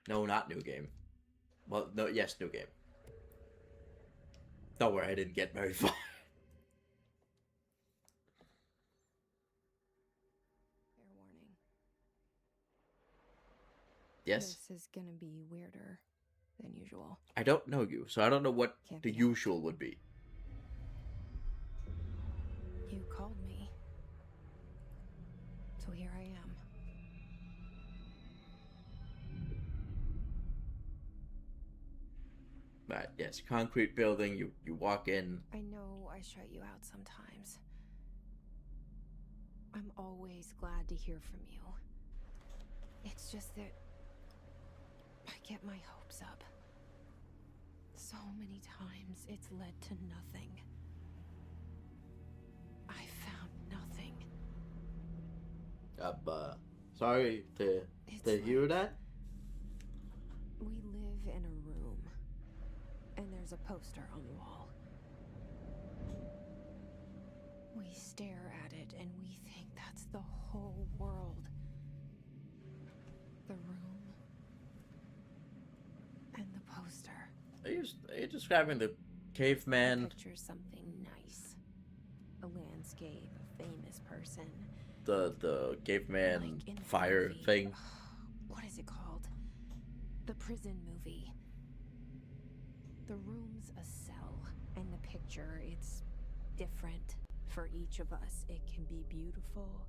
No, not new game. Well, no, yes, new game. Don't worry, I didn't get very far. Fair warning. Yes? This is gonna be weirder than usual. I don't know you, so I don't know what Can't the be helped. usual would be. You called me. So here I am. But yes, concrete building, you walk in. I know I shut you out sometimes. I'm always glad to hear from you. It's just that I get my hopes up. So many times it's led to nothing. I found nothing. Sorry to hear like that. we live in a room, and there's a poster on the wall. We stare at it, and we think that's the whole world. The room and the poster. Are you describing the caveman, Picture something nice. A landscape, a famous person. the caveman Like in the fire movie. thing? What is it called? The prison movie. The room's a cell, and the picture, it's different for each of us. It can be beautiful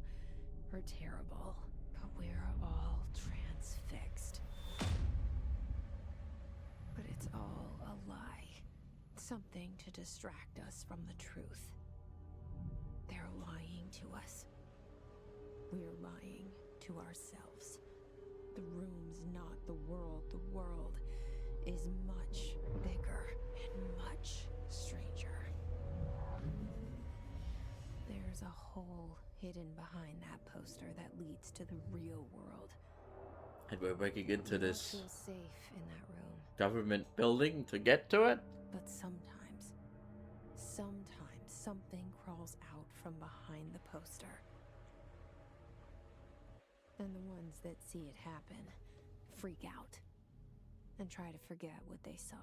or terrible, but we're all transfixed. But it's all a lie. Something to distract us from the truth. They're lying to us. We're lying to ourselves. The room's not the world. The world is much bigger and much stranger. There's a hole hidden behind that poster that leads to the real world. And we're breaking into We don't this feel safe in that room. government building to get to it? But sometimes something crawls out from behind the poster. And the ones that see it happen freak out and try to forget what they saw.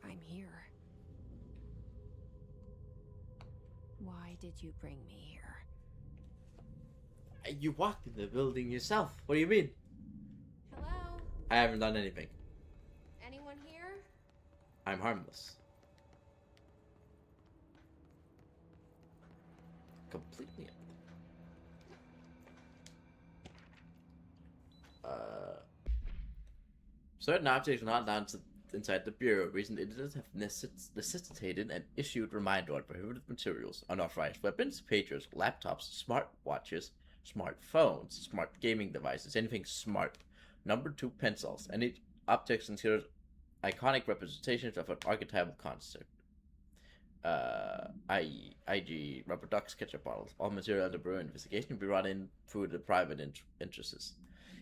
I'm here. Why did you bring me here? You walked in the building yourself. What do you mean? Hello? I haven't done anything. Anyone here? I'm harmless. Completely empty. Certain objects are not announced inside the Bureau. Recent incidents have necessitated an issued reminder on prohibited materials, unauthorized weapons, pagers, laptops, smartwatches, smartphones, smart gaming devices, anything smart. Number 2, pencils. Any objects considered iconic representations of an archetypal concept. I.e., IG, rubber ducks, ketchup bottles. All material under Bureau investigation will be run in through the private interests.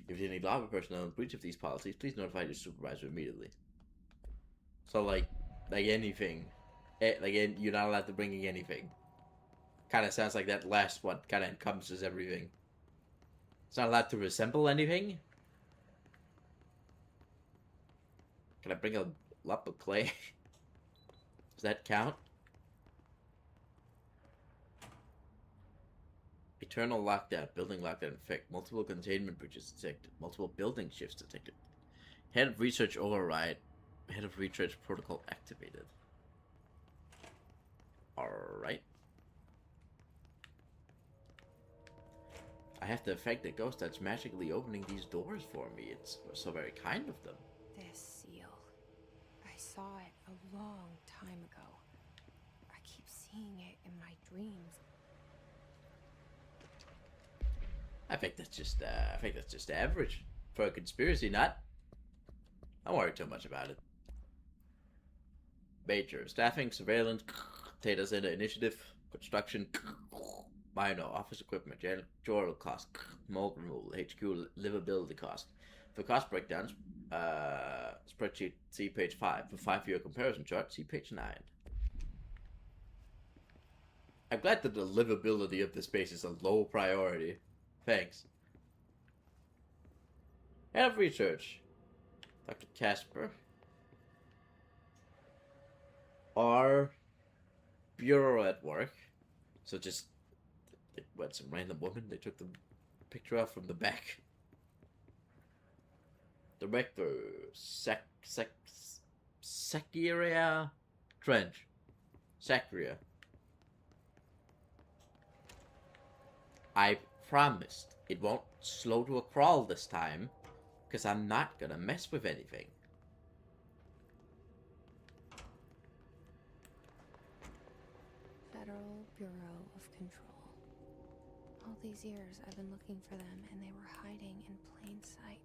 If you need lobby personnel in breach of these policies, please notify your supervisor immediately. So, like anything. You're not allowed to bring in anything. Kind of sounds like that last one kind of encompasses everything. It's not allowed to resemble anything? Can I bring a lump of clay? Does that count? Eternal lockdown, building lockdown effect, multiple containment breaches detected, multiple building shifts detected. Head of research override, head of research protocol activated. Alright. I have to affect the ghost that's magically opening these doors for me. It's so very kind of them. This seal. I saw it a long time ago. I keep seeing it in my dreams. I think that's just average for a conspiracy nut. Don't worry too much about it. Major staffing, surveillance, data center initiative, construction, minor office equipment, janitorial cost, mold removal, HQ livability cost. For cost breakdowns, spreadsheet, see page 5. For 5-year comparison chart, see page 9. I'm glad that the livability of the space is a low priority. Thanks. Head of Research, Dr. Casper. Our bureau at work. So just, what, some random woman they took the picture of from the back. Director, Saccharia Trench. Saccharia. I promised it won't slow to a crawl this time, because I'm not gonna mess with anything. Federal Bureau of Control. All these years I've been looking for them and they were hiding in plain sight.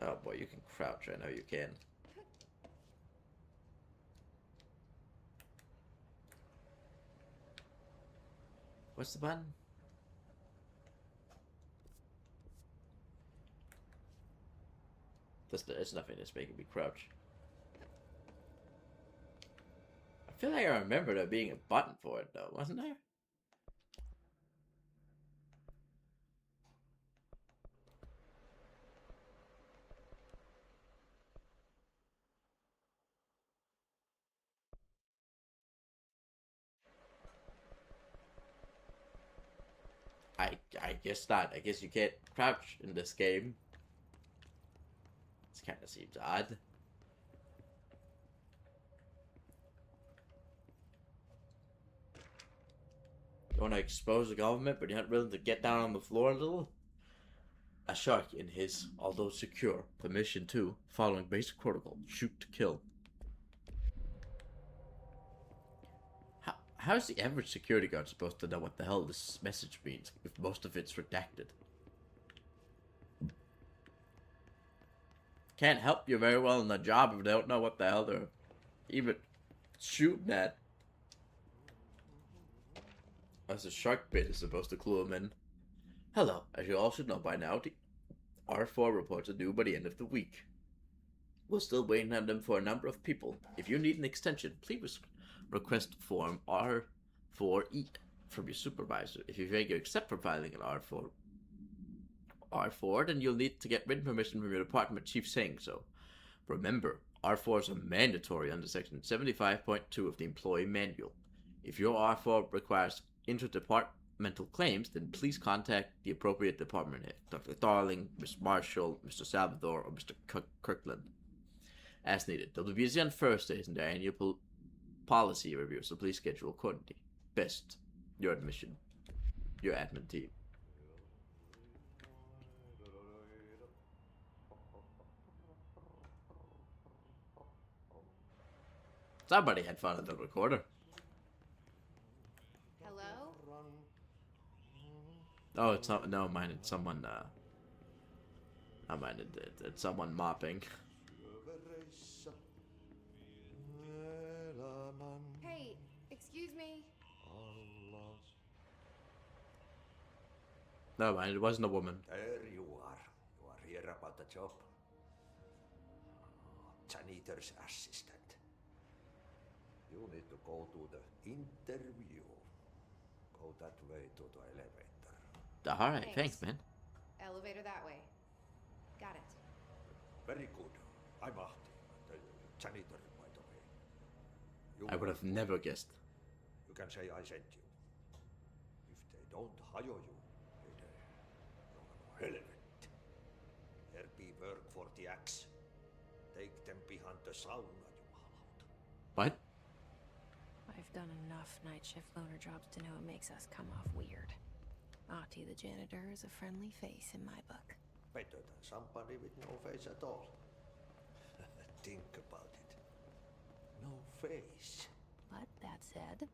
Oh boy, you can crouch, I know you can. What's the button? There's nothing that's making me crouch. I feel like I remember there being a button for it though, wasn't there? I guess not. I guess you can't crouch in this game. This kind of seems odd. You want to expose the government, but you're not willing to get down on the floor a little? A shark in his, although secure, permission to, following basic protocol, shoot to kill. How is the average security guard supposed to know what the hell this message means if most of it's redacted? Can't help you very well in the job if they don't know what the hell they're even shooting at. As a shark bait is supposed to clue them in. Hello, as you all should know by now, the R4 reports are due by the end of the week. We're still waiting on them for a number of people. If you need an extension, please request form R4E from your supervisor. If you fail to accept providing an R4, then you'll need to get written permission from your department chief saying so. Remember, R4s are mandatory under section 75.2 of the employee manual. If your R4 requires interdepartmental claims, then please contact the appropriate department head, Dr. Darling, Mr. Marshall, Mr. Salvador, or Mr. Kirkland. As needed. They'll be busy on Thursdays in their annual policy review, so please schedule accordingly. Best, your admin team. Somebody had fun at the recorder. Hello? Oh, it's not. No, mine. It's someone. I mind it's someone mopping. Hey, excuse me. No, mind. It wasn't a woman. There you are. You are here about the job. Janitor's assistant. You need to go to the interview. Go that way to the elevator. Alright, thanks, man. Elevator that way. Got it. Very good. I'm Ahti, the janitor, by the way. I would have never guessed. You can say I sent you. If they don't hire you, hell of it. There be work for the axe. Take them behind the sauna, jumalauta. What? I've done enough night shift loner jobs to know it makes us come off weird. Ahti the janitor is a friendly face in my book. Better than somebody with no face at all. Think about it. No face. But that said,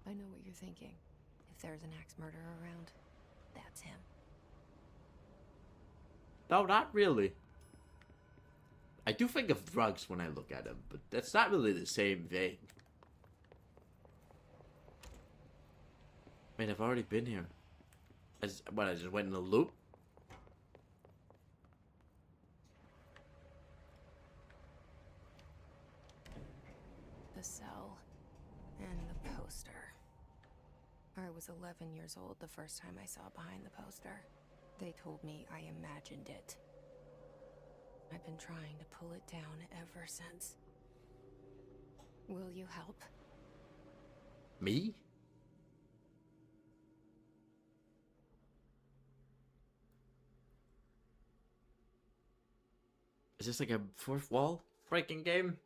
I know what you're thinking. If there's an axe murderer around, that's him. No, not really. I do think of drugs when I look at him, but that's not really the same thing. I mean, I've already been here. I just went in a loop? The cell and the poster. I was 11 years old the first time I saw behind the poster. They told me I imagined it. I've been trying to pull it down ever since. Will you help? Me? Is this like a fourth wall breaking game?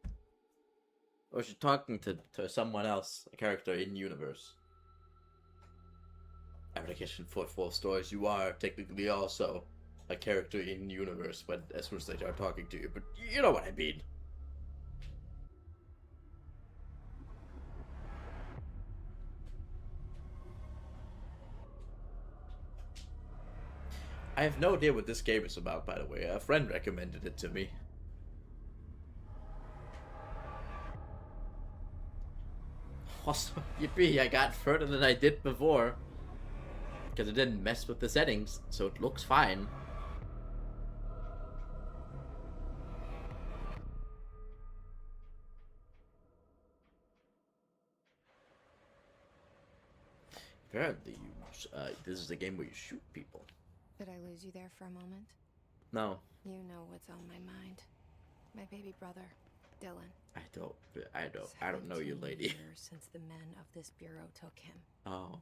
Or is she talking to someone else, a character in universe? Application fourth wall stories, you are technically also a character in universe when as soon as they start talking to you, but you know what I mean. I have no idea what this game is about, by the way. A friend recommended it to me. Also, yippee, I got further than I did before. Because it didn't mess with the settings, so it looks fine. Apparently, this is a game where you shoot people. Did I lose you there for a moment? No. You know what's on my mind. My baby brother, Dylan. I don't know you, 17 lady. years since the men of this bureau took him. Oh.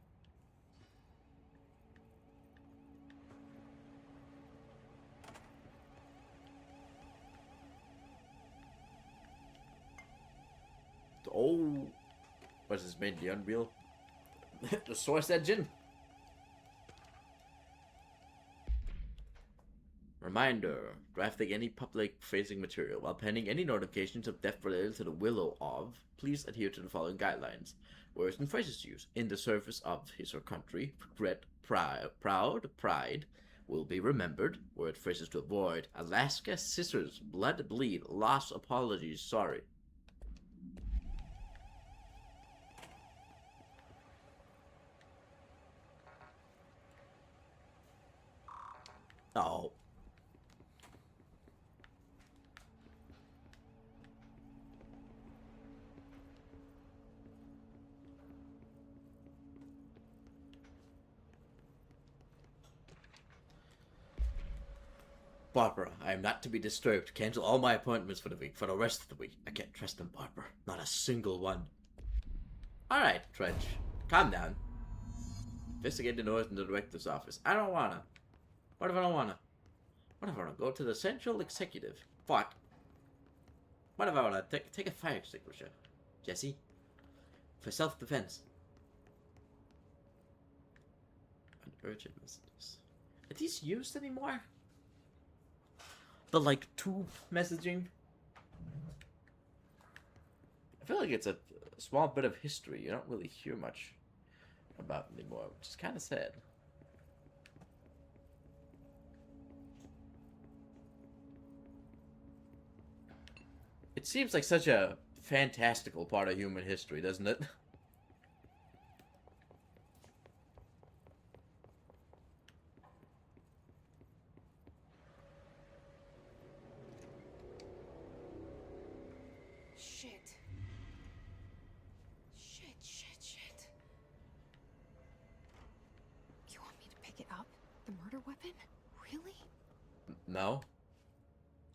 Oh. What's this made? The Unreal? The Source Engine? Reminder, drafting any public-facing material while pending any notifications of death related to the Willow of, please adhere to the following guidelines. Words and phrases used in the service of his or country, regret, proud, pride, will be remembered. Word phrases to avoid, Alaska, scissors, blood, bleed, loss, apologies, sorry. Oh. Barbara, I am not to be disturbed. Cancel all my appointments for the week, for the rest of the week. I can't trust them, Barbara. Not a single one. Alright, Trench. Calm down. Investigate the noise in the director's office. I don't wanna. What if I don't wanna? What if I wanna go to the central executive? Fuck. What if I wanna take a fire extinguisher? Jesse? For self-defense. Urgent messages. Are these used anymore? The, like, tube messaging? I feel like it's a small bit of history you don't really hear much about anymore, which is kind of sad. It seems like such a fantastical part of human history, doesn't it? Shit. You want me to pick it up? The murder weapon? Really? No.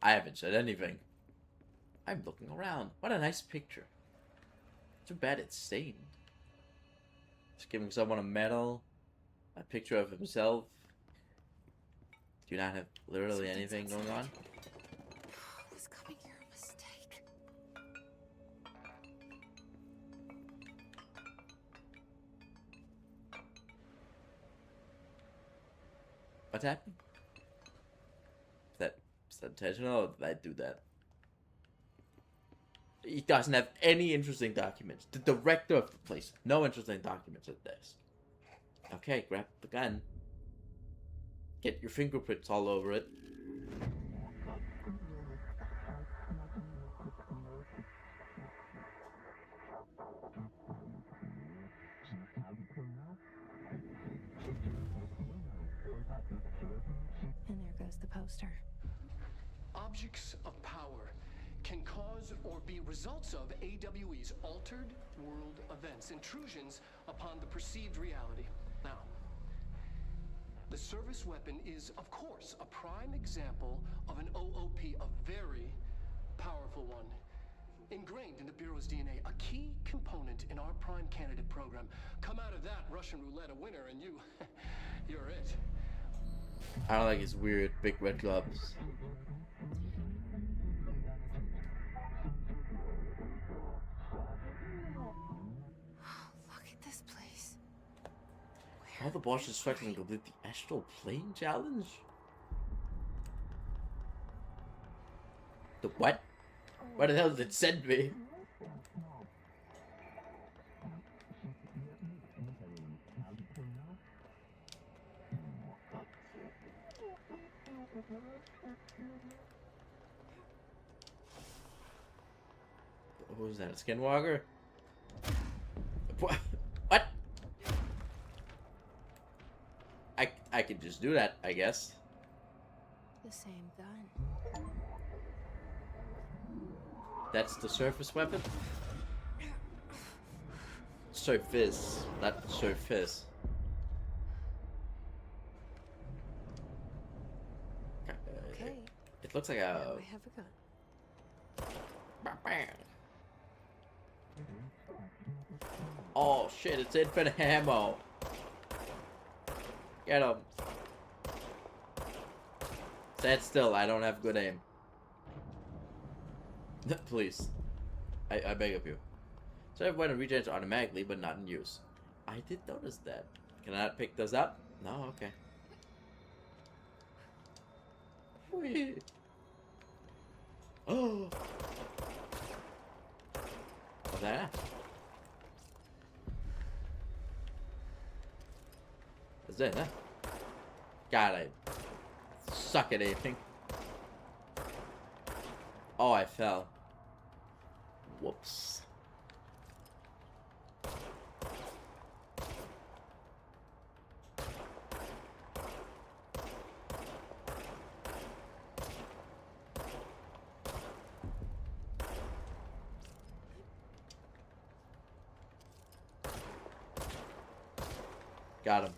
I haven't said anything. I'm looking around. What a nice picture. Too bad it's stained. Just giving someone a medal. A picture of himself. Do you not have literally anything going on? Was coming here a mistake? What's happening? Is that intentional or did I do that? He doesn't have any interesting documents. The director of the place, no interesting documents at this. Okay, grab the gun. Get your fingerprints all over it. And there goes the poster. Objects of power can cause or be results of AWE's altered world events, intrusions upon the perceived reality. Now, the service weapon is, of course, a prime example of an OOP, a very powerful one. Ingrained in the Bureau's DNA, a key component in our prime candidate program. Come out of that Russian roulette a winner and you're it. I don't like his weird big red gloves. Look at this place. All the bosses expecting to complete the astral plane challenge? The what? Where the hell did it send me? Who's that? A skinwalker? What? What? I could just do that, I guess. The same gun. That's the surface weapon? Surface, not surface. Okay. It looks like Now a... I have a gun. Oh shit, it's infinite ammo. Get him. Stand still, I don't have good aim. Please. I beg of you. So everyone regenerates automatically, but not in use. I did notice that. Can I not pick those up? No, okay. Whee. Oh. What's that? What's that, huh? God, I suck at aiming. Oh, I fell. Whoops. Got him.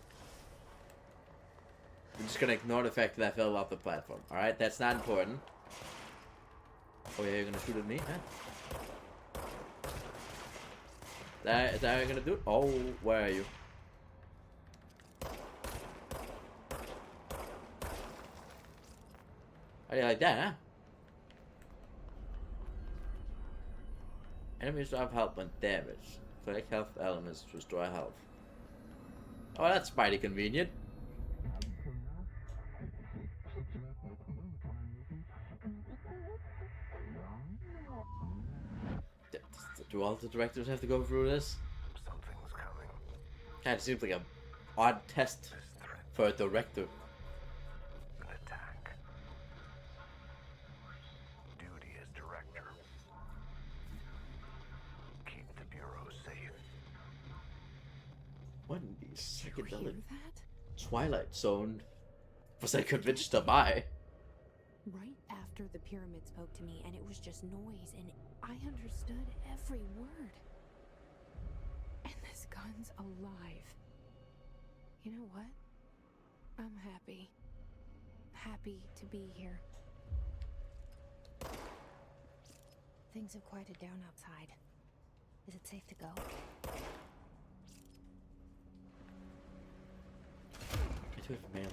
I'm just gonna ignore the fact that I fell off the platform. Alright, that's not important. Oh yeah, you're gonna shoot at me, huh? Is that how you're gonna do it? Oh, where are you? How do you like that, huh? Enemies drop health when damaged. Collect health elements to restore health. Oh, that's mighty convenient. Do all the directors have to go through this? Something's coming. Kind of seems like a odd test for a director. An attack. Duty as director. Keep the Bureau safe. What in the Did you hear psychedelic that? Twilight Zone was I convinced to buy? Right after the pyramid spoke to me, and it was just noise, and I understood every word. And this gun's alive. You know what? I'm happy. Happy to be here. Things have quieted down outside. Is it safe to go? I do have mail.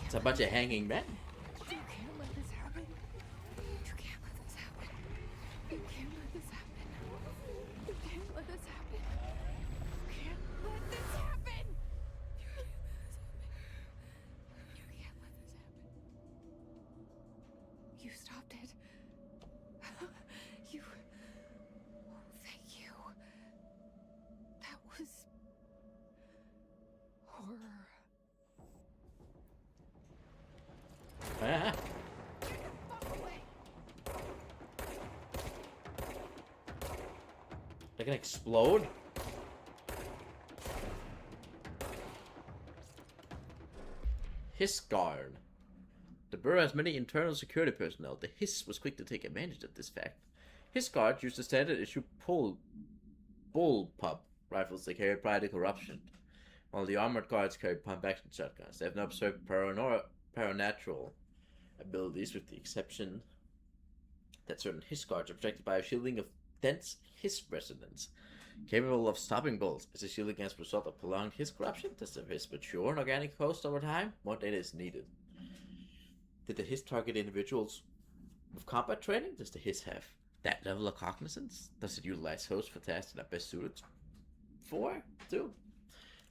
It's a bunch of hanging men. You can't let this happen. You can't let this happen. You can't let this happen. You can't let this happen. You can't let this happen. You can't let this happen. You stopped it. You. Oh, thank you. That was horror. Ah. They can explode? Hiss Guard. The Bureau has many internal security personnel. The Hiss was quick to take advantage of this fact. Hiss Guard used the standard issue bullpup rifles they carried prior to corruption, while the armored guards carried pump-action shotguns. They have not observed paranatural abilities, with the exception that certain Hiss Guards are protected by a shielding of dense Hiss resonance, capable of stopping bullets. Is a shield against the result of prolonged Hiss corruption? Does the Hiss mature an organic host over time? More data is needed. Did the Hiss target individuals with combat training? Does the Hiss have that level of cognizance? Does it utilize hosts for tasks that are best suited for?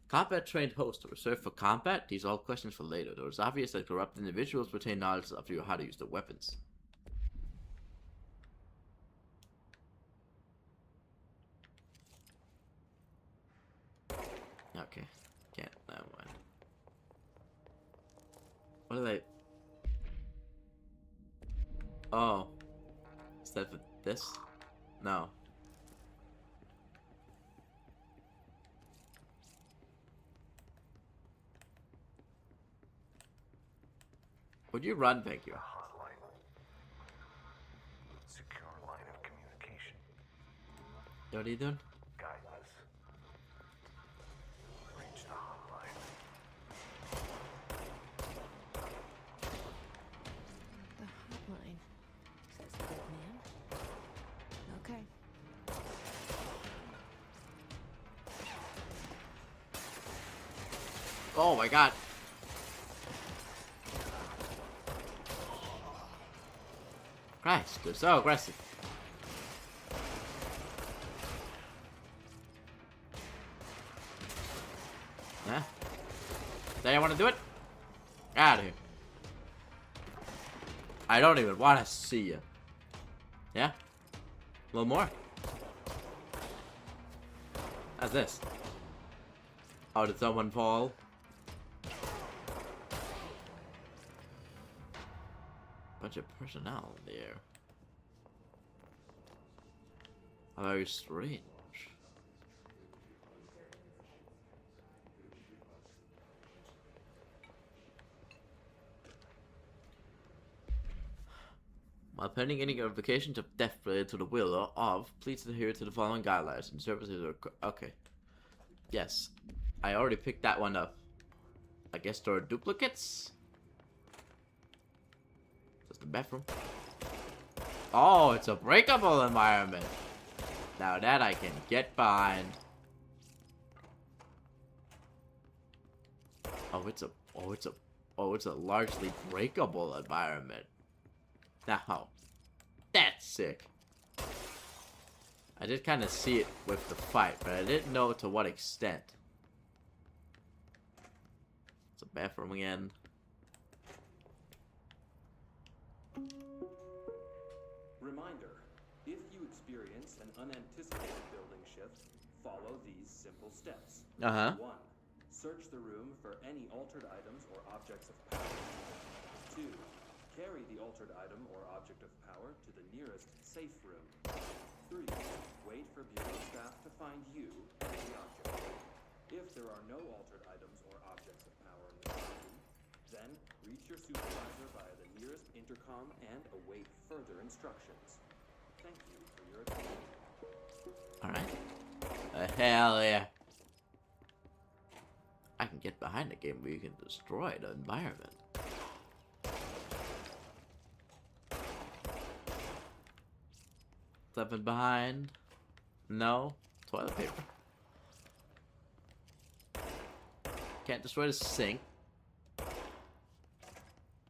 Combat trained hosts are reserved for combat? These are all questions for later, though it's obvious that corrupt individuals retain knowledge of how to use their weapons. Okay. Can't. Never mind. What are they? Oh. Is that for this? No. Would you run, thank you? Hotline. Secure line of communication. What are you doing? Guidance. Reach the hotline. The hotline. Says the good man. Okay. Oh my god. Christ, they're so aggressive. Huh? They want to do it? Out of here. I don't even want to see you. Yeah? A little more? How's this? Oh, did someone fall? Bunch of personnel in the air. Very strange. While pending any notifications of death related to the will or of, please adhere to the following guidelines and services are okay. Yes. I already picked that one up. I guess there are duplicates? The bathroom. Oh, it's a breakable environment. Now that I can get behind. It's a largely breakable environment. Now, that's sick. I did kind of see it with the fight, but I didn't know to what extent. It's a bathroom again. Reminder, if you experience an unanticipated building shift, follow these simple steps. 1. Search the room for any altered items or objects of power. 2. Carry the altered item or object of power to the nearest safe room. 3. Wait for bureau staff to find you and the object. If there are no altered items or objects of power in the room, then reach your supervisor via the nearest intercom and await further instructions. Thank you for your attention. Alright. Hell yeah. I can get behind a game where you can destroy the environment. Something behind? No? Toilet paper. Can't destroy the sink.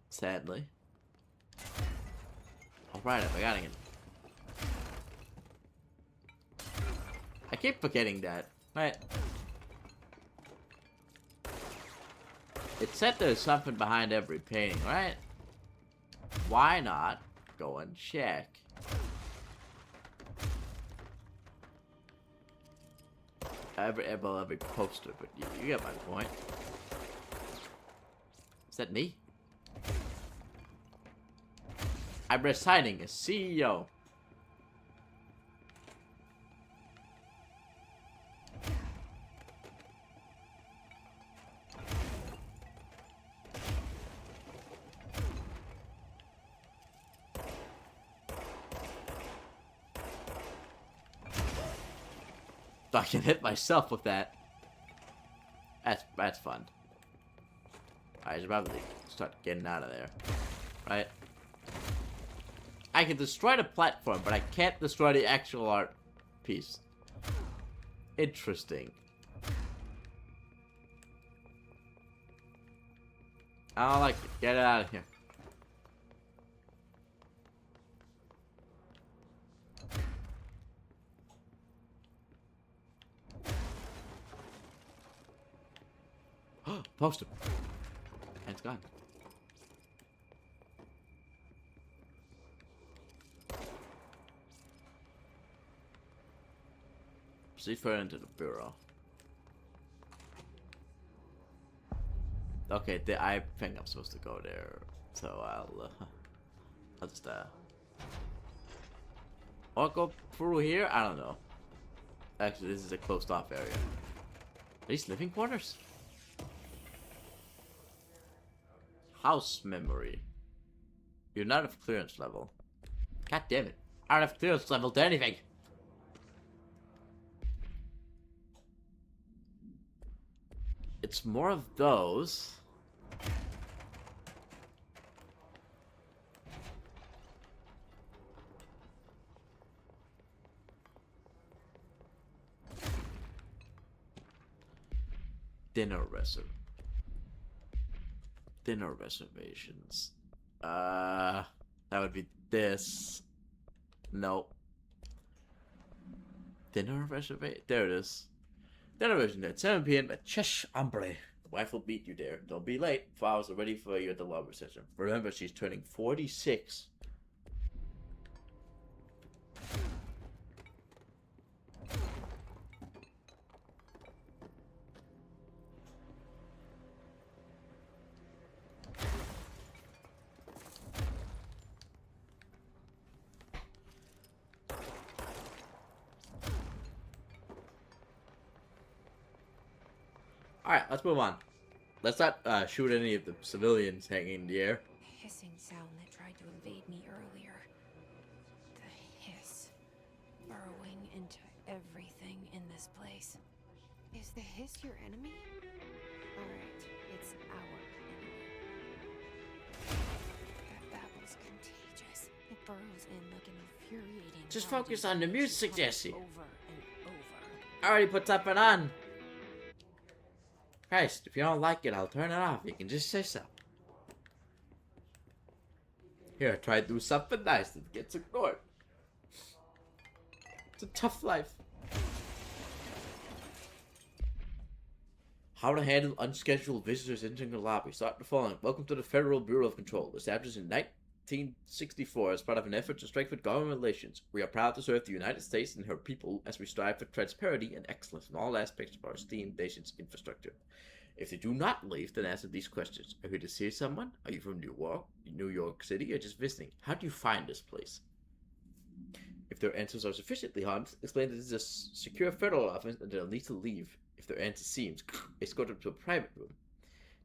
Sadly. Alright, I got it. I keep forgetting that. Right. It said there's something behind every painting, right? Why not go and check? Every poster, but you get my point. Is that me? I'm reciting a CEO. I can hit myself with that. That's fun. I should probably start getting out of there. Right? I can destroy the platform, but I can't destroy the actual art piece. Interesting. I don't like it. Get it out of here. Poster. And it's gone. Proceed further into the bureau. Okay, I think I'm supposed to go there, so I'll just or go through here. I don't know. Actually, this is a closed off area. Are these living quarters? House memory. You're not of clearance level. God damn it! I don't have clearance level to anything. It's more of those. Dinner reservations. That would be this. Nope. Dinner reservation. There it is. Dinner reservation at 7 p.m. at Chesh Ombre. Wife will meet you there. Don't be late. Flowers are ready for you at the love reception. Remember, she's turning 46. Alright, let's move on. Let's not shoot any of the civilians hanging in the air. The hissing sound that tried to invade me earlier. The hiss. Burrowing into everything in this place. Is the hiss your enemy? Alright, it's our enemy. That babble's contagious. It burrows in like an infuriating... Just focus on the music, Jesse. Over and over. I already put something on. Christ, if you don't like it, I'll turn it off. You can just say so. Here, try to do something nice that gets ignored. It's a tough life. How to handle unscheduled visitors entering the lobby. Start the following. Welcome to the Federal Bureau of Control, established in 1964 as part of an effort to strengthen government relations. We are proud to serve the United States and her people as we strive for transparency and excellence in all aspects of our esteemed nation's infrastructure. If they do not leave, then answer these questions. Are you here to see someone? Are you from New York City, or just visiting? How do you find this place? If their answers are sufficiently honest, explain that this is a secure federal office and they'll need to leave. If their answer seems, escort them to a private room.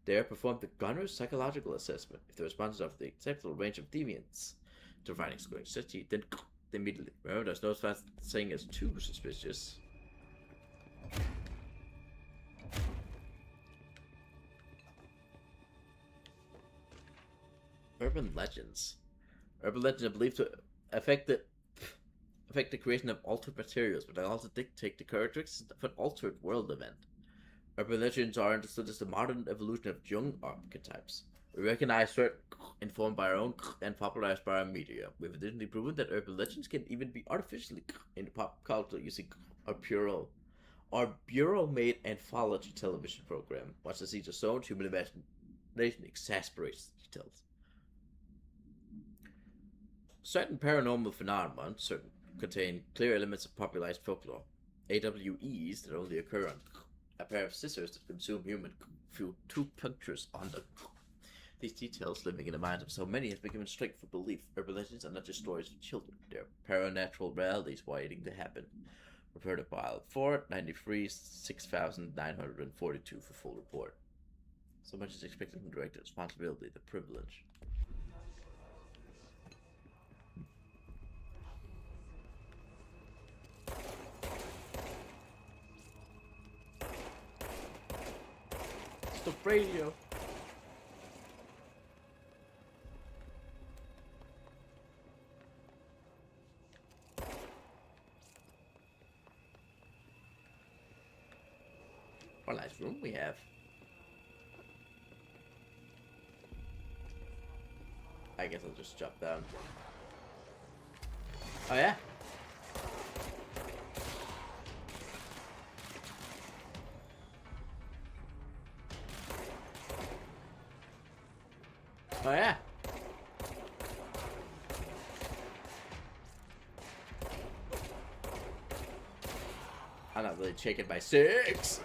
There, perform the gunner's psychological assessment. If the responses are of the acceptable range of deviance to finding scoring city, then immediately. Remember, there's no such thing as too suspicious. Urban legends. Urban legends are believed to affect the creation of altered materials, but they also dictate the characteristics of an altered world event. Urban legends are understood as the modern evolution of Jung archetypes. We recognize certain informed by our own and popularized by our media. We've additionally proven that urban legends can even be artificially in pop culture using our bureau-made anthology television program. Once the seeds are sown, human imagination exasperates the details. Certain paranormal phenomena contain clear elements of popularized folklore. AWEs that only occur on a pair of scissors that consume human through two punctures on them. These details, living in the minds of so many, have become straight for belief. Urban legends are not just stories of children; they're paranatural realities waiting to happen. Reported by 493 6942 for full report. So much is expected from director responsibility, the privilege. the radio. What a nice room we have. I guess I'll just jump down. Oh yeah? Oh yeah? I'm not really shaken by 6.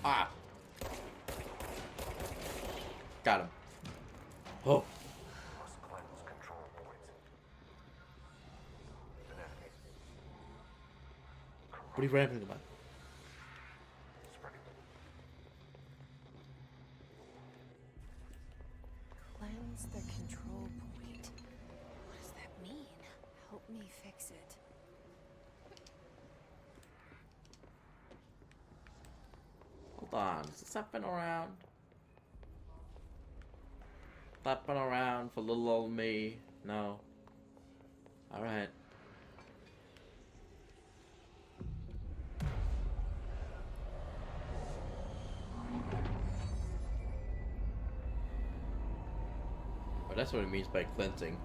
Ah. Got him. Oh. Must cleanse control points. An enemy. What are you rambling about? Spreading. Cleanse the control point. What does that mean? Help me fix it. Hold on. Is it something around? Flapping around for little old me. No. Alright. Oh, that's what it means by cleansing.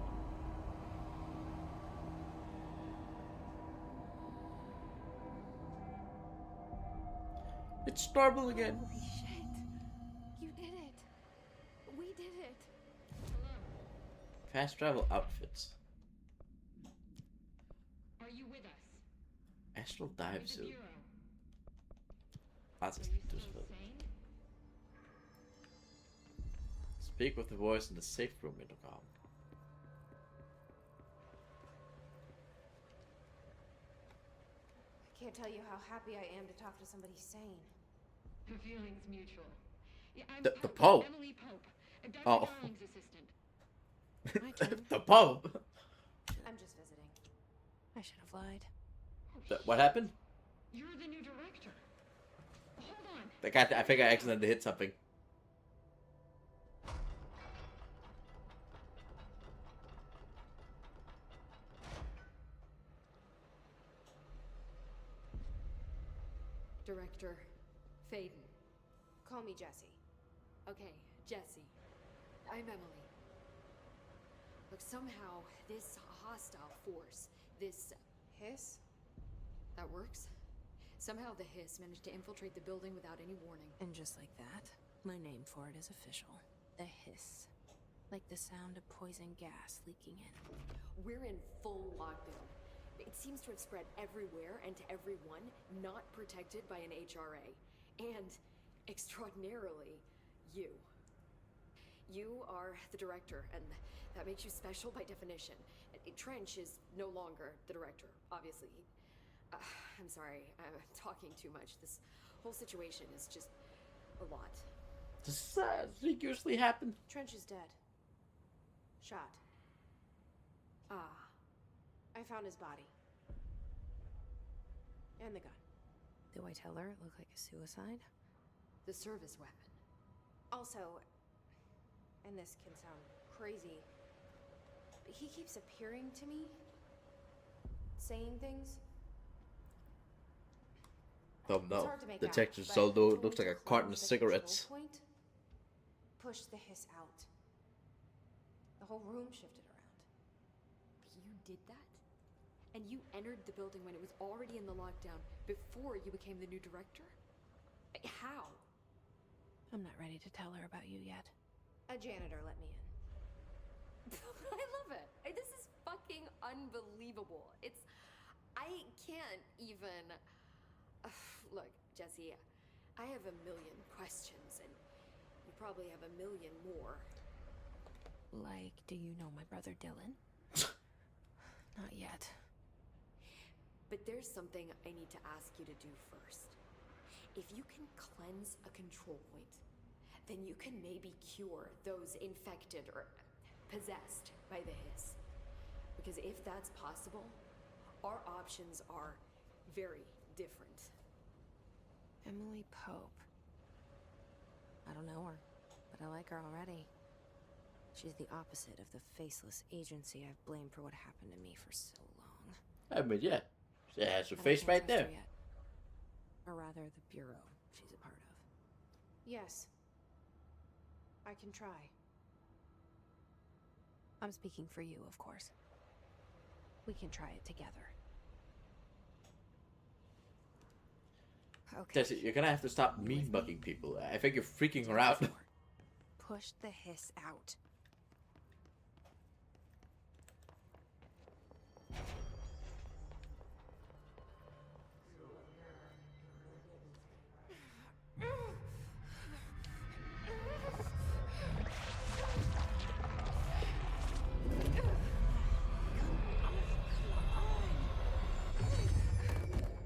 It's normal again. Holy shit. You did it. We did it. Fast travel outfits. Are you with us? Astral dive With the suit. Bureau? That's Are you still sane? Speak with the voice in the safe room intercom. I can't tell you how happy I am to talk to somebody sane. The feeling's mutual. Yeah, I'm The Pope, Pope? Emily Pope, Dr. Oh. Darling's assistant. My turn. The Pope. I'm just visiting. I should have lied. What happened? You're the new director. Hold on. I think I accidentally hit something. Director Faden. Call me Jessie. Okay, Jesse. I'm Emily. Look, somehow this hostile force, this Hiss? that works. Somehow the hiss managed to infiltrate the building without any warning. And just like that, my name for it is official. The hiss. Like the sound of poison gas leaking in. We're in full lockdown. It seems to have spread everywhere and to everyone not protected by an HRA. And, extraordinarily, you. You are the director, and that makes you special by definition. Trench is no longer the director, obviously. I'm sorry, I'm talking too much. This whole situation is just a lot. Does this usually happen? Trench is dead. Shot. Ah, I found his body. And the gun. Do I tell her it looked like a suicide? the service weapon. Also, and this can sound crazy, but he keeps appearing to me, saying things. Oh It's no. hard to make The out, texture but so he told looks me like to a carton of cleanse the control cigarettes. point, push the hiss out. The whole room shifted around. You did that? And you entered the building when it was already in the lockdown, before you became the new director? How? I'm not ready to tell her about you yet. A janitor let me in. I love it. This is fucking unbelievable. I can't even. Look, Jesse, I have a million questions, and you probably have a million more. Like, do you know my brother Dylan? Not yet. But there's something I need to ask you to do first. If you can cleanse a control point, then you can maybe cure those infected or possessed by the hiss. Because if that's possible, our options are very different. Emily Pope. I don't know her, but I like her already. She's the opposite of the faceless agency I've blamed for what happened to me for so long. I mean, yeah. She has her And I face can't right trust her there. yet. Or rather, the bureau she's a part of. Yes. I can try. I'm speaking for you, of course. We can try it together. Okay. Jesse, you're gonna have to stop You mean with me? bugging people. I think you're freaking her Down out. the floor. Push the hiss out.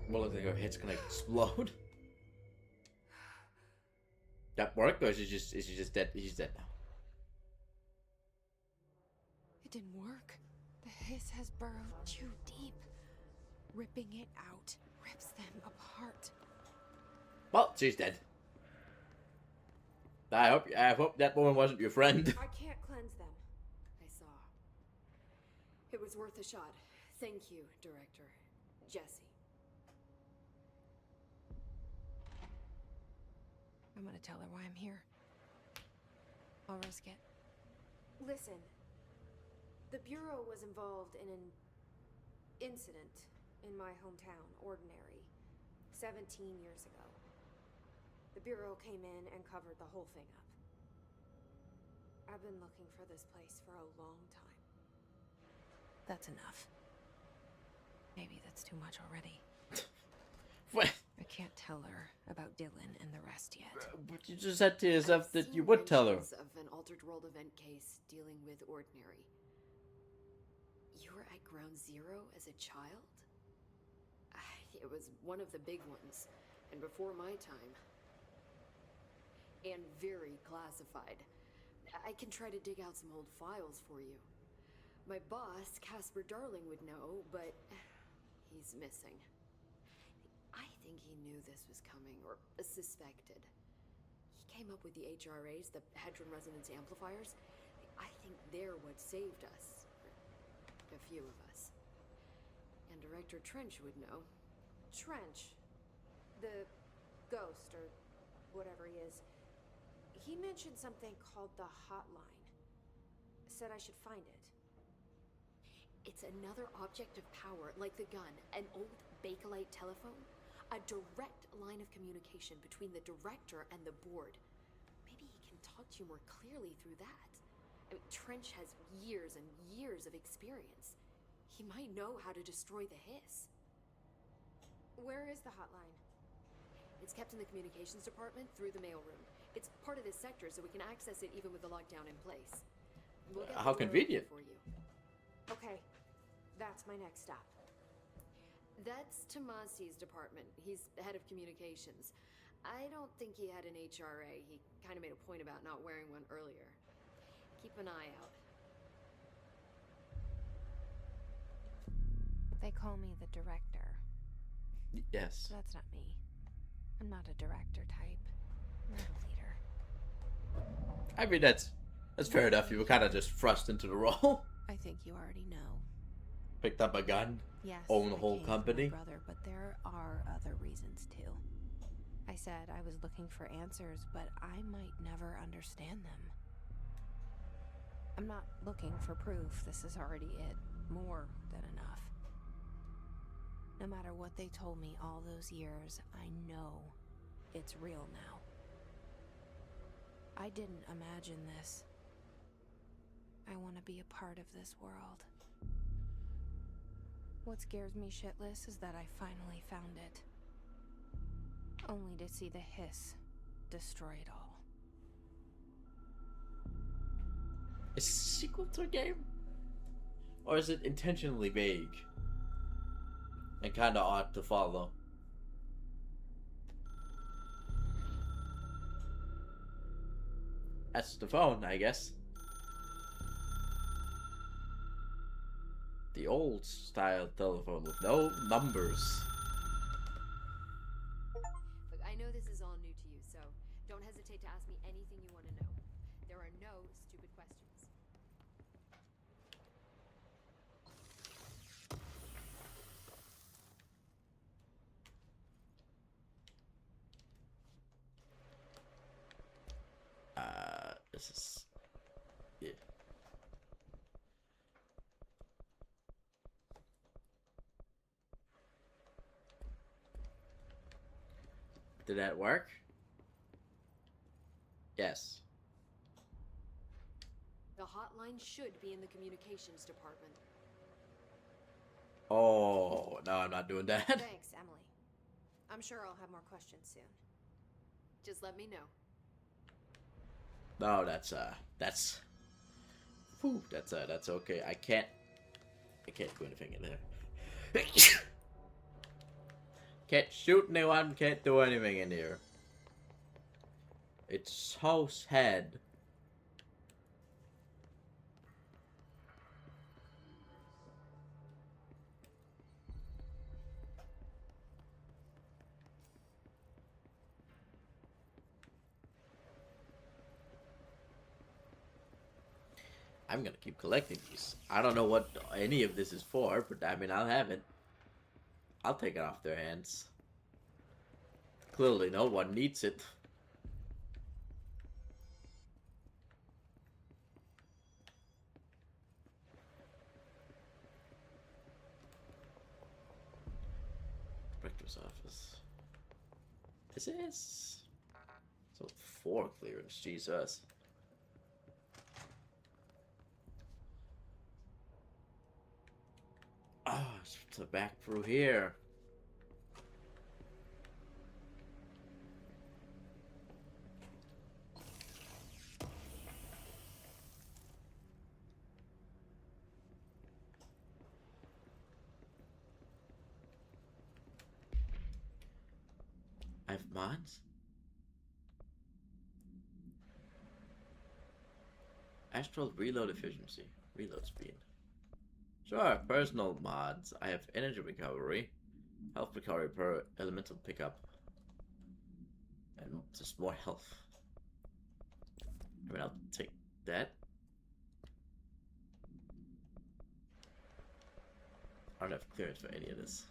Well, I think her head's gonna explode. That worked, or is she just dead? He's dead now. It didn't work. The hiss has burrowed too deep. Ripping it out rips them apart. Well, she's dead. I hope that woman wasn't your friend. I can't cleanse them. I saw. It was worth a shot. Thank you, Director. Jesse. I'm gonna tell her why I'm here. I'll risk it. Listen. The Bureau was involved in an incident in my hometown, Ordinary, 17 years ago. The Bureau came in and covered the whole thing up. I've been looking for this place for a long time. That's enough. Maybe that's too much already. What? I can't tell her about Dylan and the rest yet. But you just said to yourself I've that seen you would tell her. mentions of an altered world event case dealing with Ordinary. You were at Ground Zero as a child? It was one of the big ones, and before my time. And very classified. I can try to dig out some old files for you. My boss, Casper Darling, would know, but he's missing. I think he knew this was coming, or suspected. He came up with the HRAs, the Hadron Resonance Amplifiers. I think they're what saved us. A few of us. And Director Trench would know. Trench, the ghost, or whatever he is, he mentioned something called the hotline. Said I should find it. It's another object of power, like the gun, an old Bakelite telephone. A direct line of communication between the director and the board. Maybe he can talk to you more clearly through that. I mean, Trench has years and years of experience. He might know how to destroy the hiss. Where is the hotline? It's kept in the communications department through the mailroom. It's part of this sector, so we can access it even with the lockdown in place. We'll get How the door convenient. open for you. Okay, that's my next stop. That's Tomasi's department. He's head of communications. I don't think he had an HRA. He kind of made a point about not wearing one earlier. Keep an eye out. They call me the director. Yes. That's not me. I'm not a director type. I'm a leader. I mean, that's fair enough. You were kind of just thrust into the role. I think you already know. Picked up a gun. Yes, Own the I whole came for my company. brother, but there are other reasons too. I said I was looking for answers, but I might never understand them. I'm not looking for proof. This is already it. More than enough. No matter what they told me all those years, I know it's real now. I didn't imagine this. I want to be a part of this world. What scares me shitless is that I finally found it. Only to see the hiss destroy it all. Is it a sequel to a game? Or is it intentionally vague? And kinda odd to follow? That's the phone, I guess. The old style telephone with no numbers. Look, I know this is all new to you, so don't hesitate to ask me anything you want to know. There are no stupid questions. This is... yeah. Did that work? Yes. The hotline should be in the communications department. Oh, no, I'm not doing that. Thanks, Emily. I'm sure I'll have more questions soon. Just let me know. No, that's whew, that's okay. I can't do anything in there. Can't shoot anyone, can't do anything in here. It's so sad. I'm gonna keep collecting these. I don't know what any of this is for, but I mean, I'll have it. I'll take it off their hands. Clearly, no one needs it. Rector's office. This is... so 4 clearance, Jesus. Oh, it's back through here. I have mods? Astral reload efficiency. Reload speed. Sure, personal mods. I have energy recovery, health recovery per elemental pickup, and just more health. I mean, I'll take that. I don't have clearance for any of this.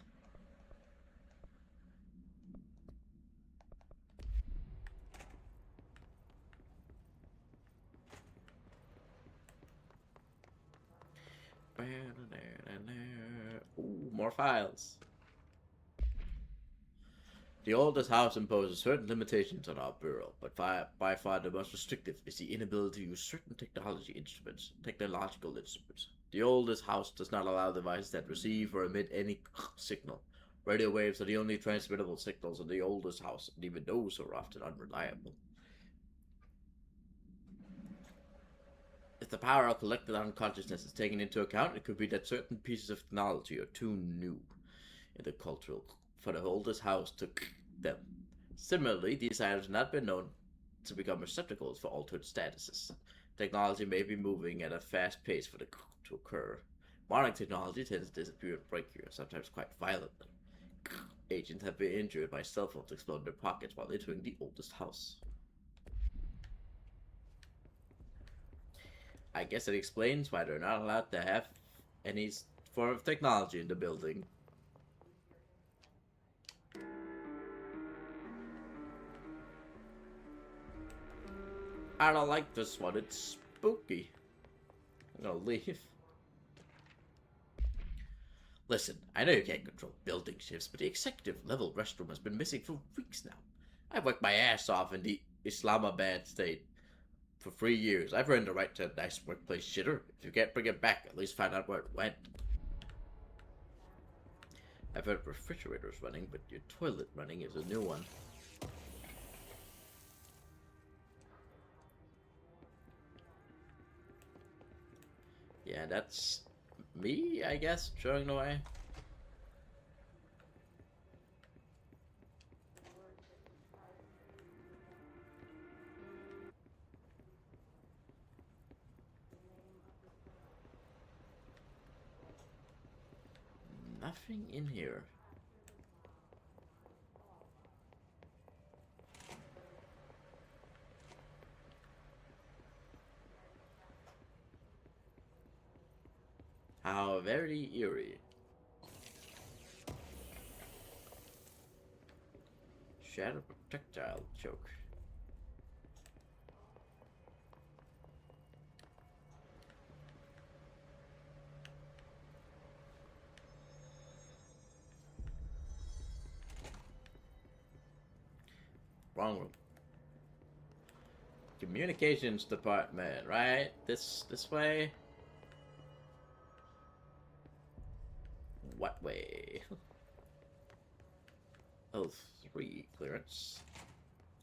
Ooh, more files. The oldest house imposes certain limitations on our bureau, but by far the most restrictive is the inability to use certain technological instruments. The oldest house does not allow devices that receive or emit any signal. Radio waves are the only transmittable signals in the oldest house, and even those are often unreliable. If the power of collected unconsciousness is taken into account, it could be that certain pieces of technology are too new in the cultural for the oldest house to them. Similarly, these items have not been known to become receptacles for altered statuses. Technology may be moving at a fast pace for the to occur. Modern technology tends to disappear and break here, sometimes quite violently. Agents have been injured by cell phones exploding in their pockets while entering the oldest house. I guess it explains why they're not allowed to have any form of technology in the building. I don't like this one, it's spooky. I'm gonna leave. Listen, I know you can't control building shifts, but the executive level restroom has been missing for weeks now. I've worked my ass off in the Islamabad state for 3 years. I've earned the right to a nice workplace shitter. If you can't bring it back, at least find out where it went. I've heard refrigerators running, but your toilet running is a new one. Yeah, that's me, I guess, showing away. Nothing in here. How very eerie. Shadow projectile choke. Wrong room. Communications department, right? This way? What way? L3 clearance.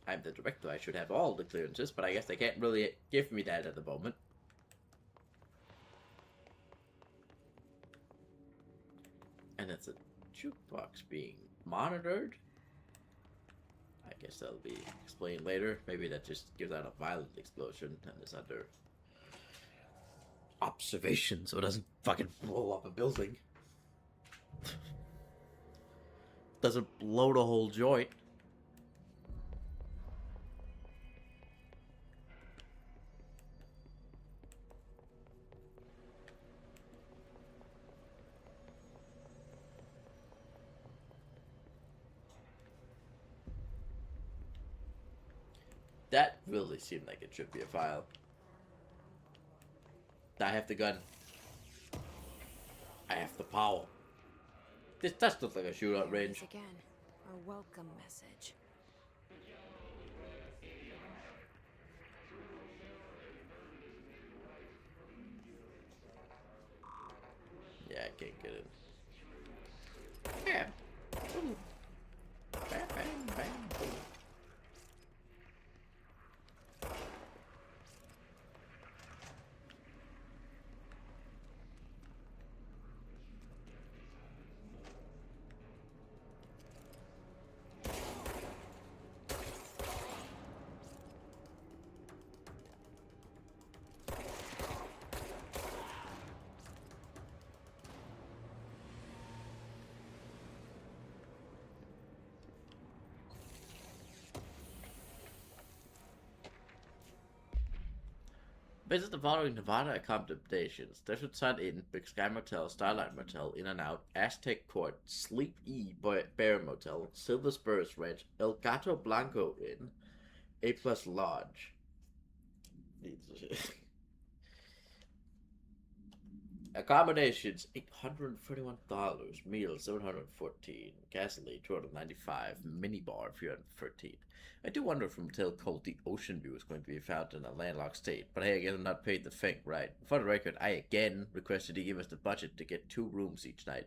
I'm the director, I should have all the clearances, but I guess they can't really give me that at the moment. And it's a jukebox being monitored. I guess that'll be explained later. Maybe that just gives out a violent explosion and is under observation so it doesn't fucking blow up a building. Doesn't blow the whole joint. That really seemed like it should be a file. I have the gun. I have the power. This does look like a shootout range. Again, our welcome message. Yeah, I can't get in. Yeah. Ooh. Bam, bam, bam. Visit the following Nevada accommodations: Desert Sun Inn, Big Sky Motel, Starlight Motel, In and Out, Aztec Court, Sleep E Bear Motel, Silver Spurs Ranch, El Gato Blanco Inn, A Plus Lodge. Accommodations $841, meals $714, gasoline $295, minibar $313. I do wonder if a motel called the Ocean View is going to be found in a landlocked state, but hey, again, I'm not paid the thing, right? For the record, I again requested he give us the budget to get 2 rooms each night.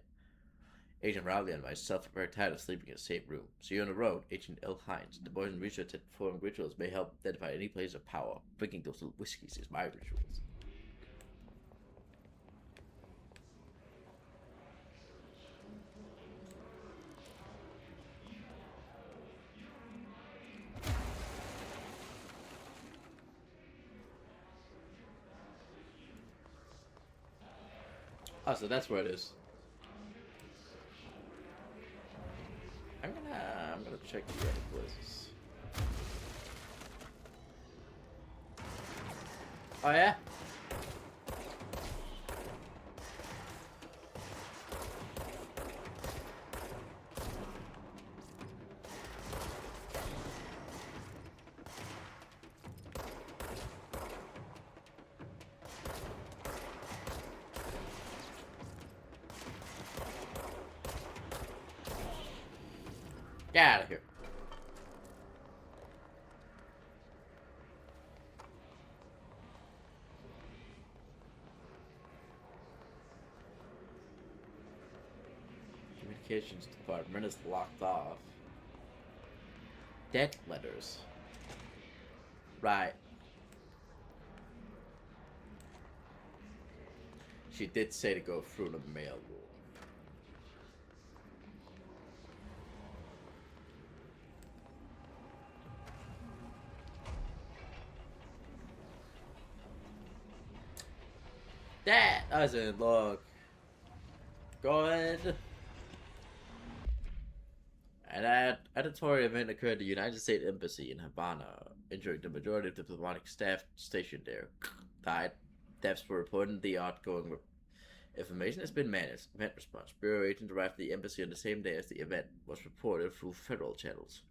Agent Rowley and myself are very tired of sleeping in the same room. See you on the road, Agent L. Hines. The boys and research that perform rituals may help identify any place of power. Drinking those little whiskeys is my rituals. Oh, so that's where it is. I'm gonna check the other places. Oh yeah? Get out of here. Communications department is locked off. Dead letters. Right. She did say to go through the mail room. That doesn't look good. An editorial event occurred at the United States Embassy in Havana, injuring the majority of the diplomatic staff stationed there. Died. Deaths were reported. The outgoing information has been managed. Event response. Bureau agents arrived at the embassy on the same day as the event was reported through federal channels,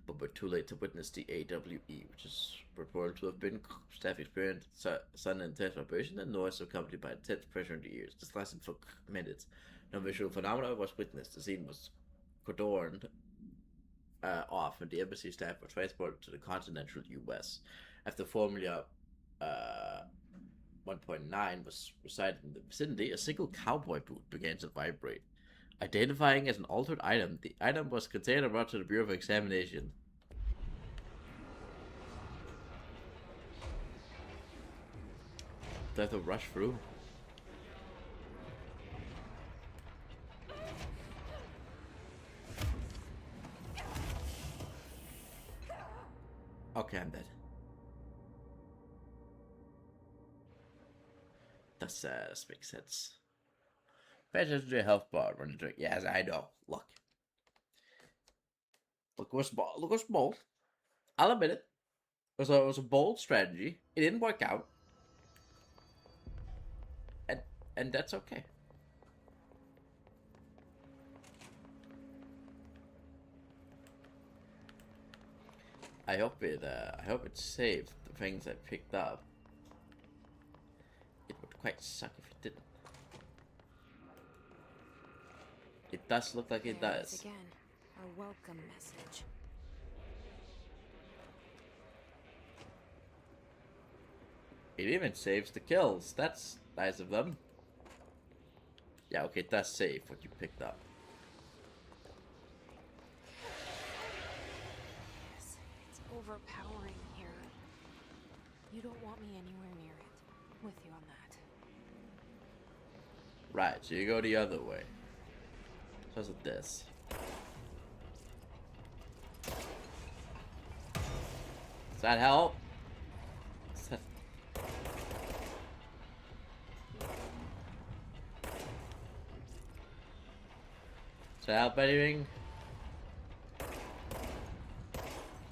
but were too late to witness the AWE, which is reported to have been staff experienced sudden intense vibration and noise accompanied by intense pressure in the ears. This lasted for minutes. No visual phenomena was witnessed. The scene was cordoned off, and the embassy staff were transported to the continental U.S. After Formula 1.9 was recited in the vicinity, a single cowboy boot began to vibrate. Identifying as an altered item, the item was contained and brought to the Bureau of Examination. Do I have to rush through? Okay, I'm dead. Does make sense. Pay attention to your health bar when you drink. Yes, I know. Look. Look what's bold. Look what's bold. I'll admit it. It was a bold strategy. It didn't work out. And that's okay. I hope it saved the things I picked up. It would quite suck if it didn't. It does look like it does. Again, a welcome message. It even saves the kills. That's nice of them. Yeah, okay, it does save what you picked up. Yes, it's overpowering here. You don't want me anywhere near it. With you on that. Right, so you go the other way. So what's with this? Does that help? Does that help anything?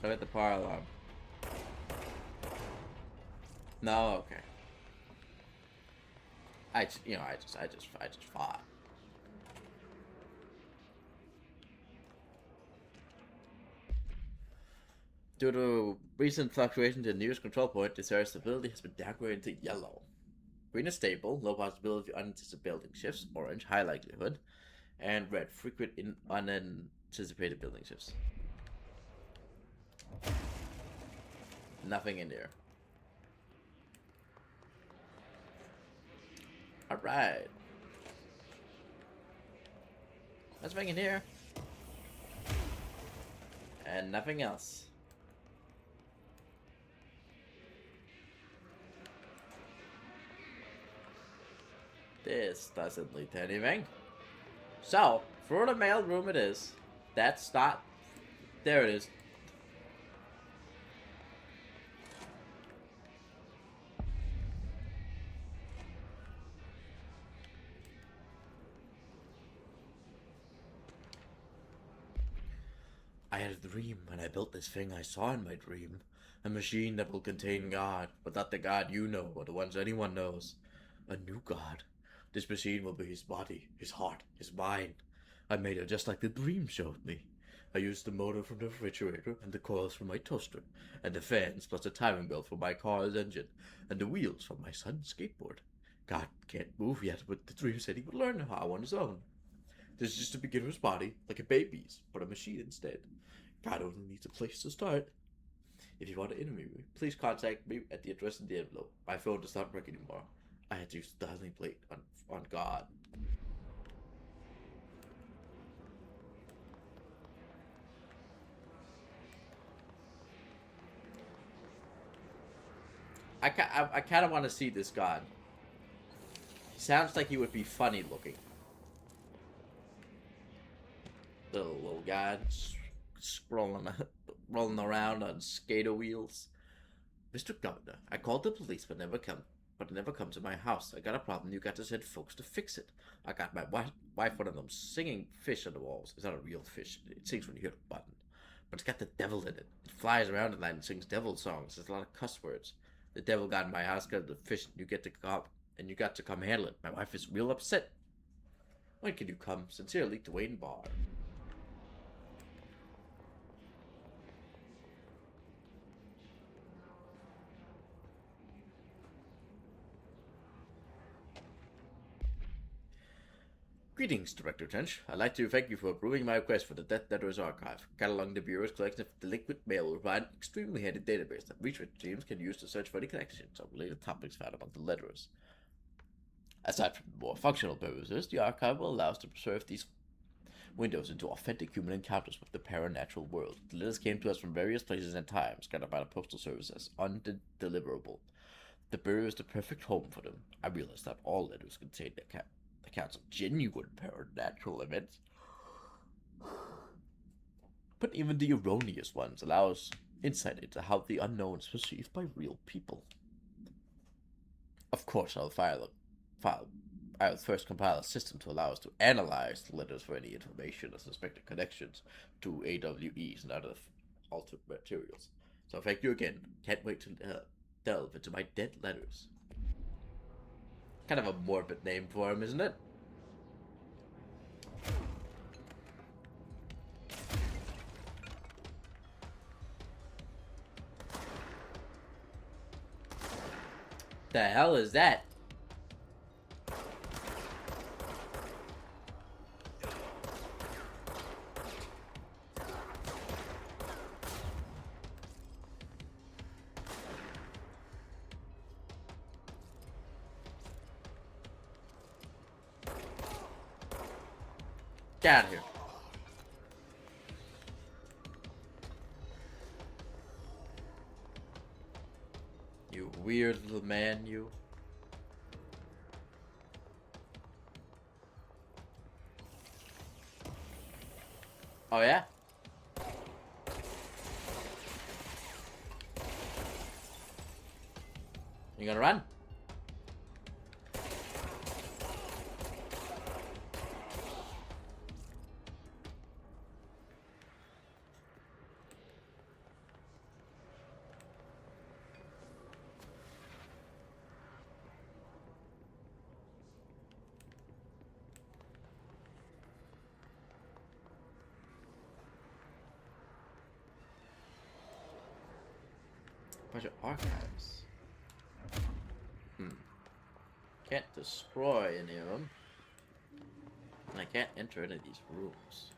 I hit the power alarm. No, okay. I just fought. Due to recent fluctuations in the nearest control point, this area's stability has been downgraded to yellow. Green is stable, low possibility of unanticipated building shifts, orange, high likelihood, and red, frequent in unanticipated building shifts. Nothing in there. Alright. Nothing in here. And nothing else. This doesn't lead to anything. So, through the mail room it is. That's not... There it is. I had a dream when I built this thing I saw in my dream. A machine that will contain God, but not the God you know or the ones anyone knows. A new God. This machine will be his body, his heart, his mind. I made it just like the dream showed me. I used the motor from the refrigerator, and the coils from my toaster, and the fans plus the timing belt for my car's engine, and the wheels from my son's skateboard. God can't move yet, but the dream said he would learn how on his own. This is just a beginner's body, like a baby's, but a machine instead. God only needs a place to start. If you want to interview me, please contact me at the address in the envelope. My phone does not work anymore. I had to use the dialing plate on God. I kind of want to see this god. He sounds like he would be funny looking. Little guy rolling around on skater wheels. Mr. Governor, I called the police but never come to my house. I got a problem, you got to send folks to fix it. I got my wife one of them singing fish on the walls. It's not a real fish. It sings when you hit a button. But it's got the devil in it. It flies around at night and sings devil songs. There's a lot of cuss words. The devil got in my house, got the fish, and you got to come handle it. My wife is real upset. When can you come? Sincerely, Dwayne Barr. Greetings, Director Tench. I'd like to thank you for approving my request for the Death Letters Archive. Cataloging the Bureau's collection of delinquent mail will provide an extremely handy database that research teams can use to search for any connections or related topics found among the letters. Aside from more functional purposes, the archive will allow us to preserve these windows into authentic human encounters with the paranatural world. The letters came to us from various places and times, scattered by the Postal Service as undeliverable. The Bureau is the perfect home for them. I realize that all letters contain accounts of genuine paranatural events, but even the erroneous ones allow us insight into how the unknown is perceived by real people. Of course, I'll first compile a system to allow us to analyze the letters for any information or suspected connections to AWEs and other altered materials. So thank you again. Can't wait to delve into my dead letters. Kind of a morbid name for him, isn't it? The hell is that? Get out of here. You weird little man, you. Oh, yeah? You gonna run? Bunch of archives. Can't destroy any of them. And I can't enter any of these rooms.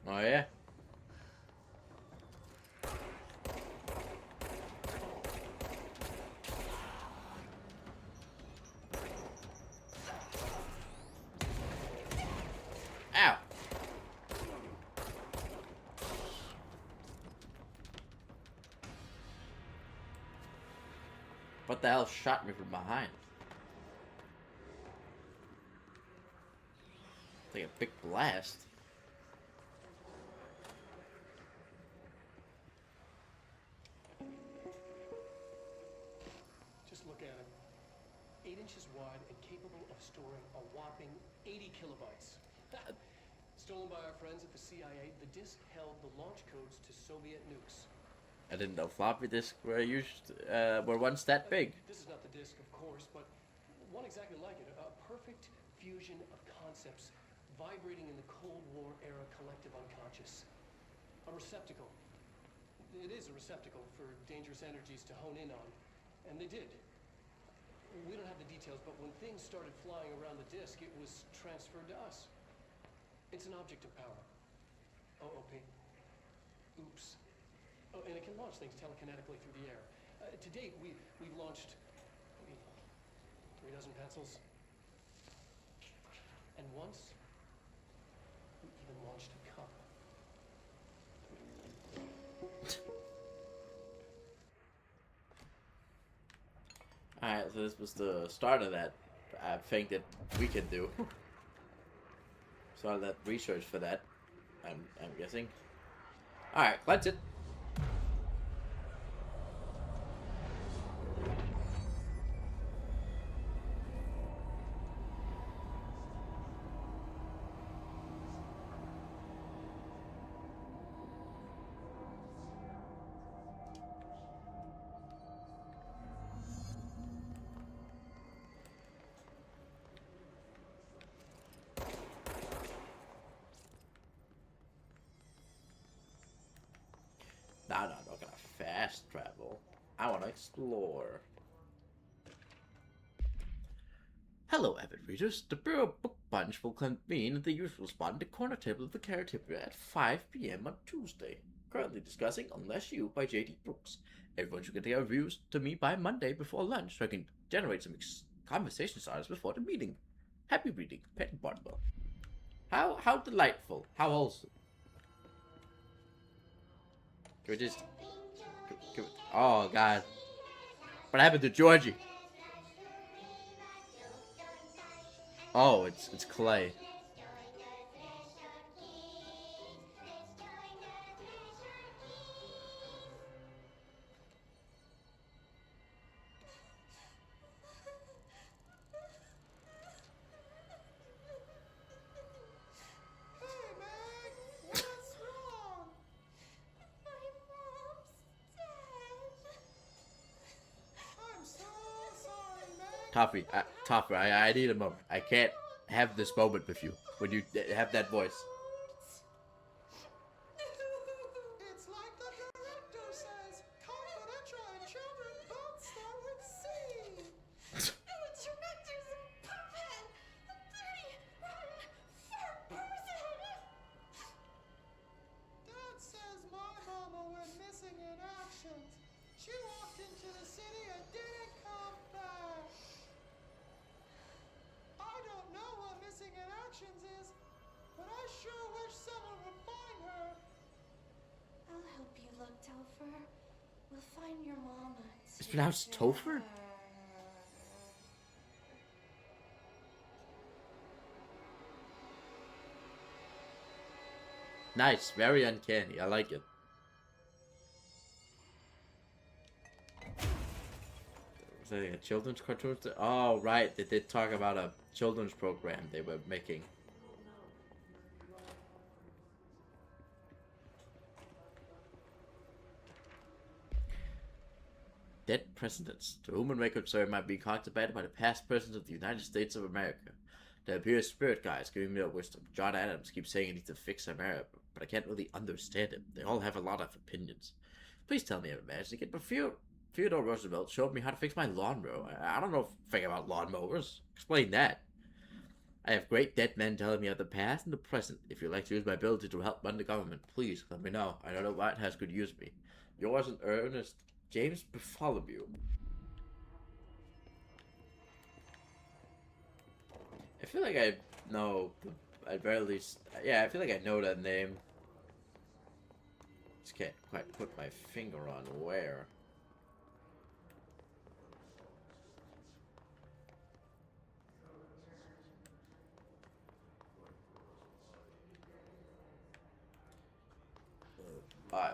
Oh yeah? Ow! What the hell shot me from behind? Like a big blast. Just look at it. 8 inches wide and capable of storing a whopping 80 kilobytes. Stolen by our friends at the CIA, the disk held the launch codes to Soviet nukes. I didn't know floppy disks were once that big. This is not the disk, of course, but one exactly like it. A perfect fusion of concepts vibrating in the Cold War era collective unconscious. A receptacle. It is a receptacle for dangerous energies to hone in on. And they did. We don't have the details, but when things started flying around the disk, it was transferred to us. It's an object of power. OOP. Oops. Oh, and it can launch things telekinetically through the air. To date, we've launched 3 dozen pencils. And once, we even launched So this was the start of that thing that we can do. Start of that research for that. I'm guessing. All right, that's it. No, I'm not gonna fast travel. I want to explore. Hello, avid readers. The Bureau Book Bunch will convene at the usual spot at the corner table of the Caratipia at 5 p.m. on Tuesday. Currently discussing Unless You by J.D. Brooks. Everyone should get their reviews to me by Monday before lunch so I can generate some conversation starters before the meeting. Happy reading, Petty Bartwell. How delightful. How wholesome. Can we just... Oh, God. What happened to Georgie? Oh, it's Clay. Toffee, I need a moment. I can't have this moment with you when you have that voice. It's like the director says, confidential and children both start with C. The director's a puppet, a dirty, rotten, fat person. Dad says my mama went missing in action. She walked into the city and didn't come back. I don't know what missing in actions is, but I sure wish someone would find her. I'll help you look, Topher. We'll find your mama. It's pronounced Topher? Nice, very uncanny. I like it. Was that a children's cartoon? Oh, right. They did talk about a children's program they were making. Dead presidents. The human record survey might be contemplated by the past presidents of the United States of America. There appears spirit guys giving me their wisdom. John Adams keeps saying he needs to fix America, but I can't really understand him. They all have a lot of opinions. Please tell me I'm imagining it, but Theodore Roosevelt showed me how to fix my lawnmower. I don't know a thing about lawnmowers. Explain that. I have great dead men telling me of the past and the present. If you'd like to use my ability to help run the government, please let me know. I know the White House could use me. Yours in earnest, James Bartholomew. I feel like I know, at very least, yeah, I feel like I know that name. Just can't quite put my finger on where.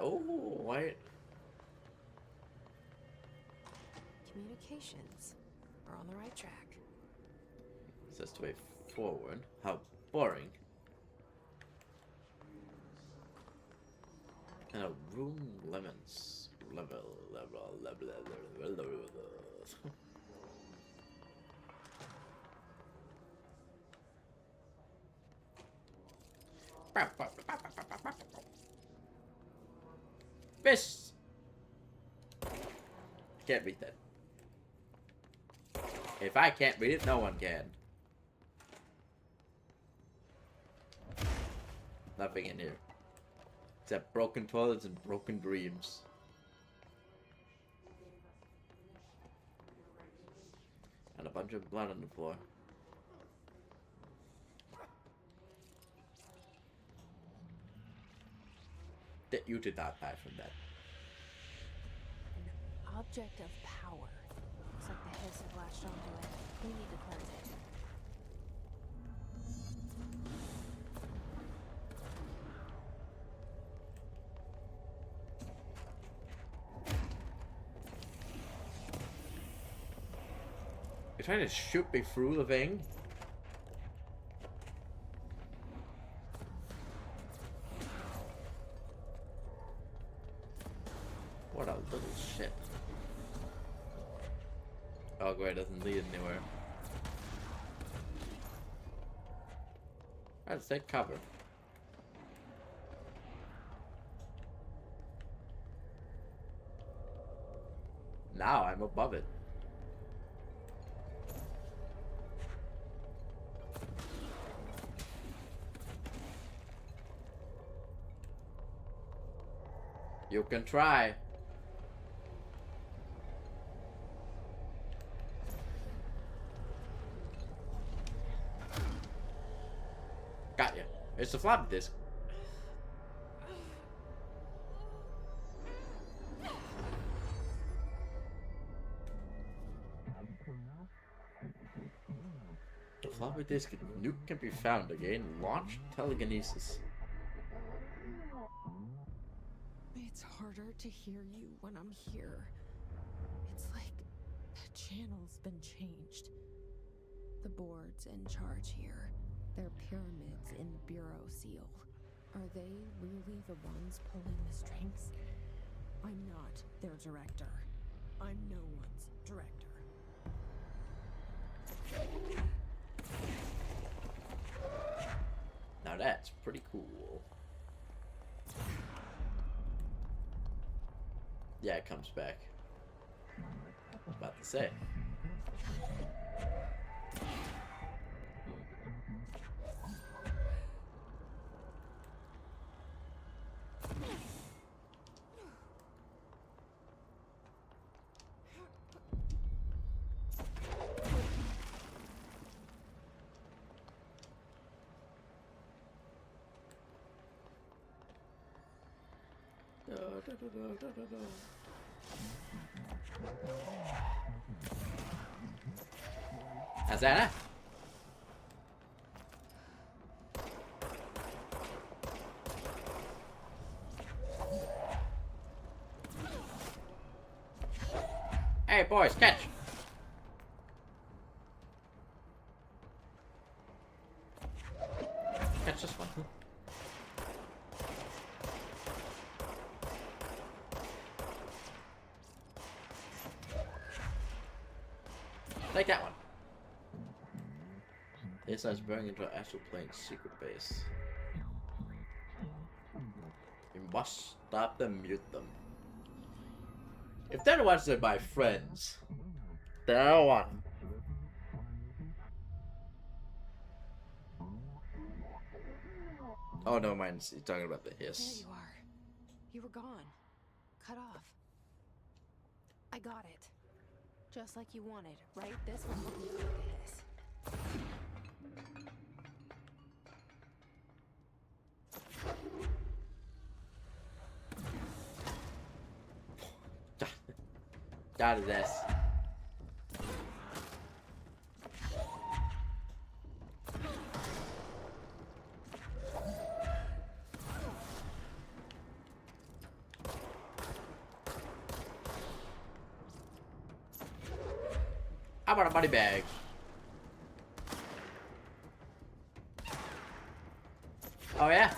Oh, wait. Communications. We're on the right track. That's the way forward. How boring. And a room lemons. Level. Miss! Can't read that. If I can't read it, no one can. Nothing in here. Except broken toilets and broken dreams. And a bunch of blood on the floor. That you did not die from that. Object of power. Looks like the heads of latched onto it. We need to cleanse it. You're trying to shoot me through the thing? What a little shit. Oh great, it doesn't lead anywhere. Alright, let's take cover. Now I'm above it. You can try. Got you. It's the floppy disk. The floppy disk nuke can be found again. Launch telekinesis. It's harder to hear you when I'm here. It's like the channel's been changed. The board's in charge here. They're pyramids in the Bureau seal. Are they really the ones pulling the strings? I'm not their director. I'm no one's director. Now that's pretty cool. Yeah, it comes back. About to say. How's that? Hey boys, catch! Catch this one. Take that one. This is burning into an astral plane secret base. You must stop them, mute them. If they're the ones that are my friends, they're one. Oh no, mind. He's talking about the hiss. There you are. You were gone. Cut off. I got it. Just like you wanted, right? This will help you with the hiss. Got his ass. How about a money bag? Oh yeah?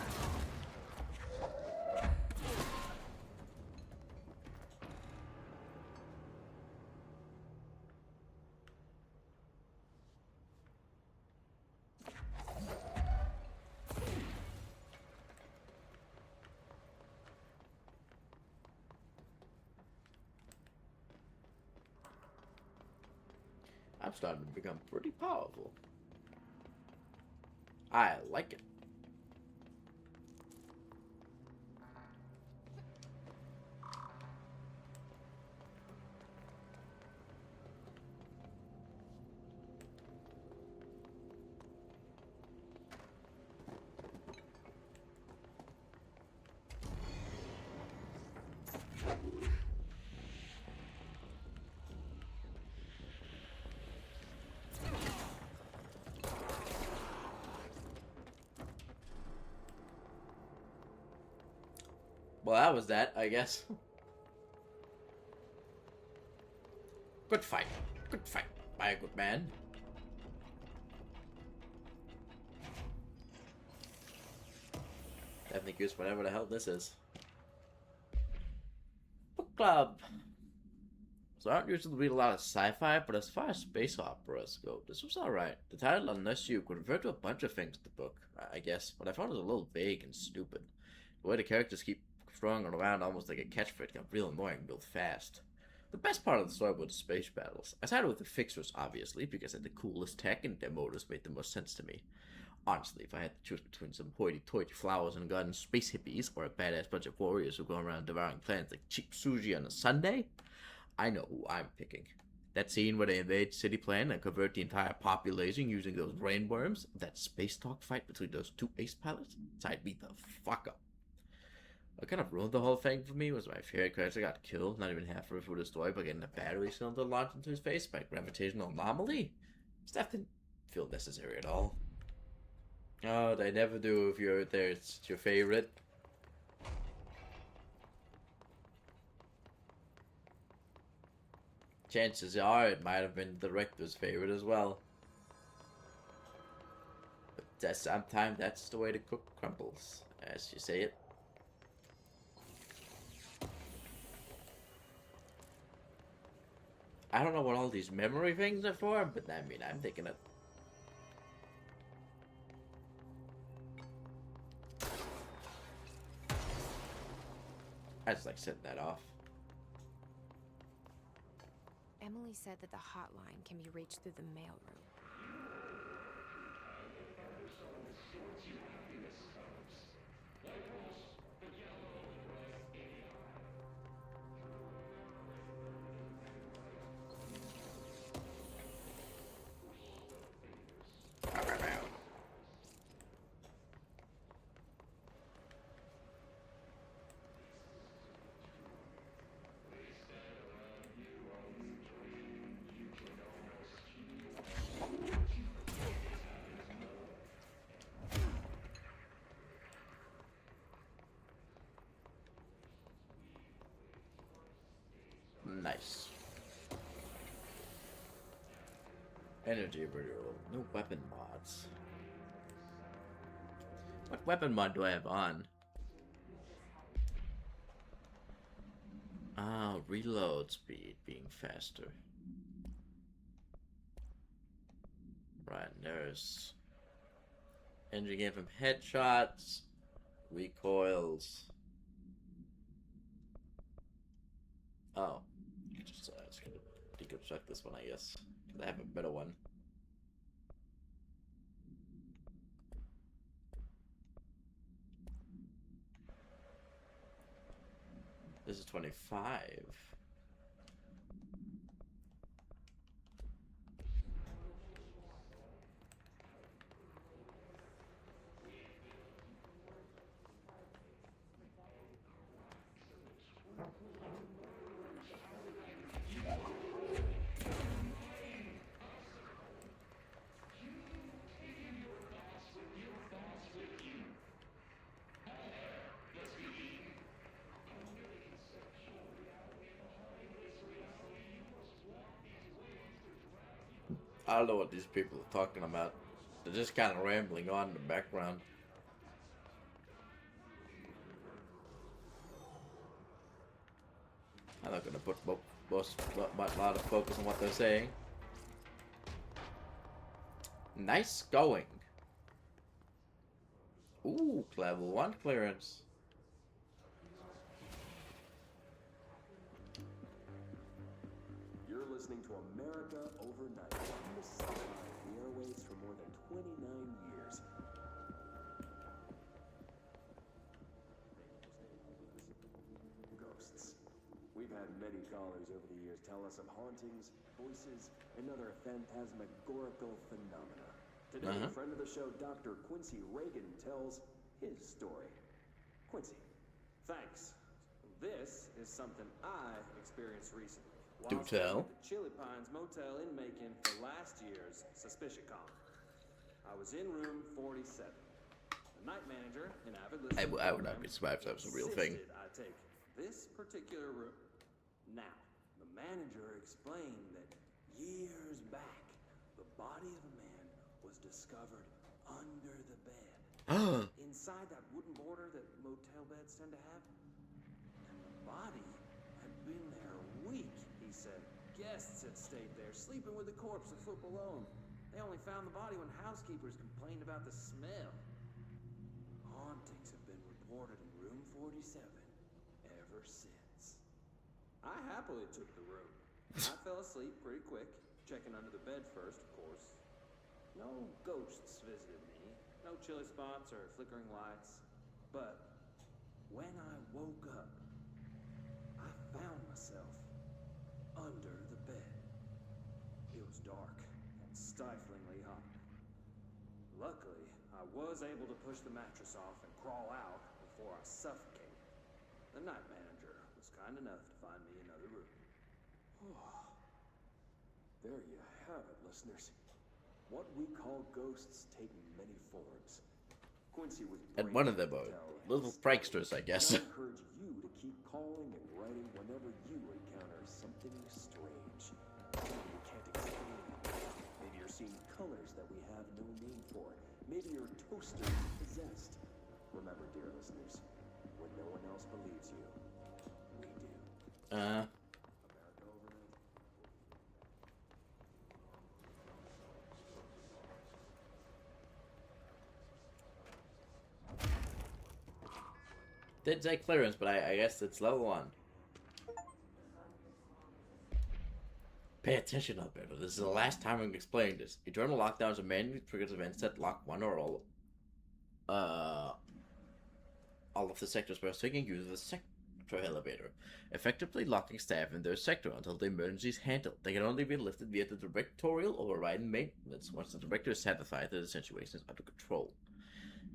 I'm starting to become pretty powerful. I like it. Well, that was that, I guess. Good fight. Good fight by a good man. Definitely use whatever the hell this is. Book club. So I don't usually read a lot of sci-fi, but as far as space operas go, this was alright. The title, Unless You, could refer to a bunch of things in the book, I guess, but I found it a little vague and stupid. The way the characters keep throwing it around almost like a catchphrase got real annoying real fast. The best part of the story were the space battles. I sided with the fixers, obviously, because they had the coolest tech and their motors made the most sense to me. Honestly, if I had to choose between some hoity-toity flowers and garden space hippies or a badass bunch of warriors who go around devouring planets like cheap sushi on a Sunday, I know who I'm picking. That scene where they invade City Plan and convert the entire population using those brainworms, that space talk fight between those two ace pilots, tied me the fuck up. What kind of ruined the whole thing for me was my favorite character got killed, not even halfway through the story, by getting a battery cylinder launched into his face by gravitational anomaly. Stuff didn't feel necessary at all. Oh, they never do if you're there, it's your favorite. Chances are it might have been the director's favorite as well. But sometimes that's the way the cook crumbles, as you say it. I don't know what all these memory things are for, but I mean, I'm thinking it. I just like setting that off. Emily said that the hotline can be reached through the mailroom. Nice. Energy renewal. No weapon mods. What weapon mod do I have on? Ah, reload speed being faster. Right, there's energy gain from headshots, recoils. Oh, just gonna deconstruct this one, I guess, because I have a better one. This is 25. I don't know what these people are talking about. They're just kind of rambling on in the background. I'm not going to put a lot of focus on what they're saying. Nice going. Ooh, level 1 clearance. You're listening to America Overnight on the satellite, the airwaves for more than 29 years. Ghosts. We've had many callers over the years tell us of hauntings, voices, and other phantasmagorical phenomena. Today, a friend of the show, Dr. Quincy Reagan, tells his story. Quincy, thanks. This is something I experienced recently. Do tell. At the Chili Pines Motel in Macon for last year's SuspiciaCon. I was in room 47. The night manager, an avid listener, I would not be surprised if that was a real thing. I take this particular room. Now, the manager explained that years back, the body of a man was discovered under the bed. Inside that wooden border that motel beds tend to have. And the body had been there a week, he said. Guests had stayed there, sleeping with the corpse a foot below them. They only found the body when housekeepers complained about the smell. Hauntings have been reported in room 47 ever since. I happily took the room. I fell asleep pretty quick, checking under the bed first, of course. No ghosts visited me, no chilly spots or flickering lights. But when I woke up, I found myself under the bed. It was dark and stiflingly hot. Luckily, I was able to push the mattress off and crawl out before I suffocated. The night manager was kind enough to find me another room. There you have it, listeners. What we call ghosts take many forms. Quincy was And one of them are little pranksters, I guess. I encourage you to keep calling and writing whenever you encounter something strange. Maybe you can't explain it. Maybe you're seeing colors that we have no name for. Maybe your toaster is possessed. Remember, dear listeners, when no one else believes you, we do. America overnight. Didn't say clearance, but I guess it's level 1. Pay attention, Alberto. This is the last time I'm explaining this. Eternal lockdowns are manually triggers events that lock one or all of the sectors by taking use of the sector elevator, effectively locking staff in their sector until the emergency is handled. They can only be lifted via the directorial override maintenance once the director is satisfied that the situation is under control.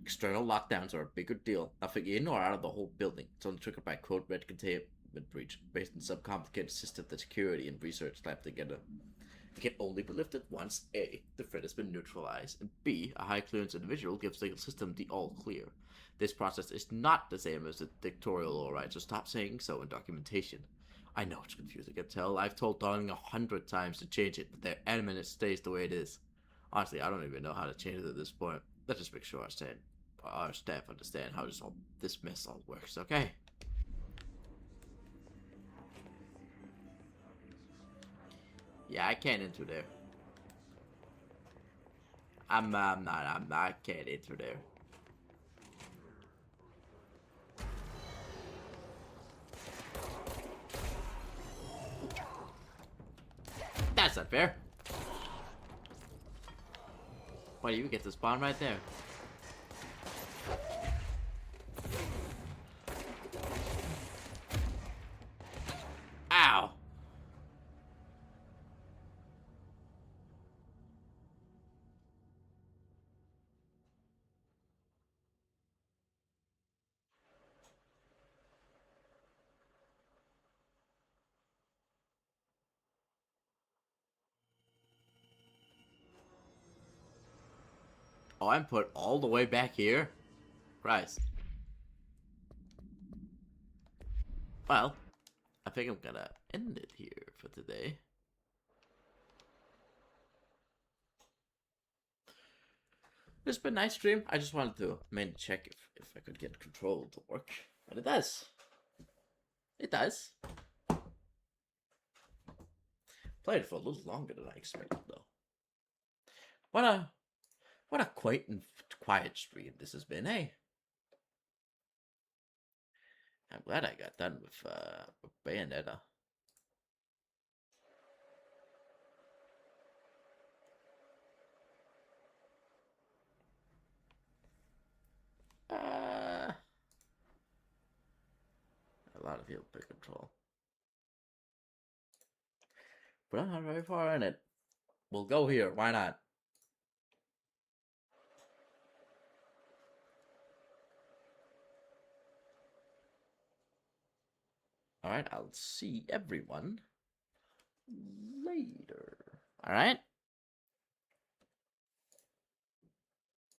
External lockdowns are a bigger deal, nothing in or out of the whole building. It's only triggered by quote red containment breach, based on some complicated system that security and research slapped together. It can only be lifted once A, the threat has been neutralized, and B, a high clearance individual gives the system the all clear. This process is not the same as the dictatorial override, so stop saying so in documentation. I know it's confusing, I can tell. I've told Darling 100 times to change it, but they're adamant it stays the way it is. Honestly, I don't even know how to change it at this point. Let's just make sure our staff understand how this mess all works, okay? Yeah, I can't enter there. I can't enter there. That's not fair. Why do you get to spawn right there? Ow! Oh, I'm put all the way back here? Christ. Well, I think I'm gonna end it here for today. It's been a nice stream. I just wanted to mainly check if I could get control to work. And it does. It does. Played it for a little longer than I expected, though. What a quaint and quiet stream this has been, eh? I'm glad I got done with Bayonetta. A lot of people pick control. But I'm not very far in it. We'll go here, why not? Alright, I'll see everyone later. Alright?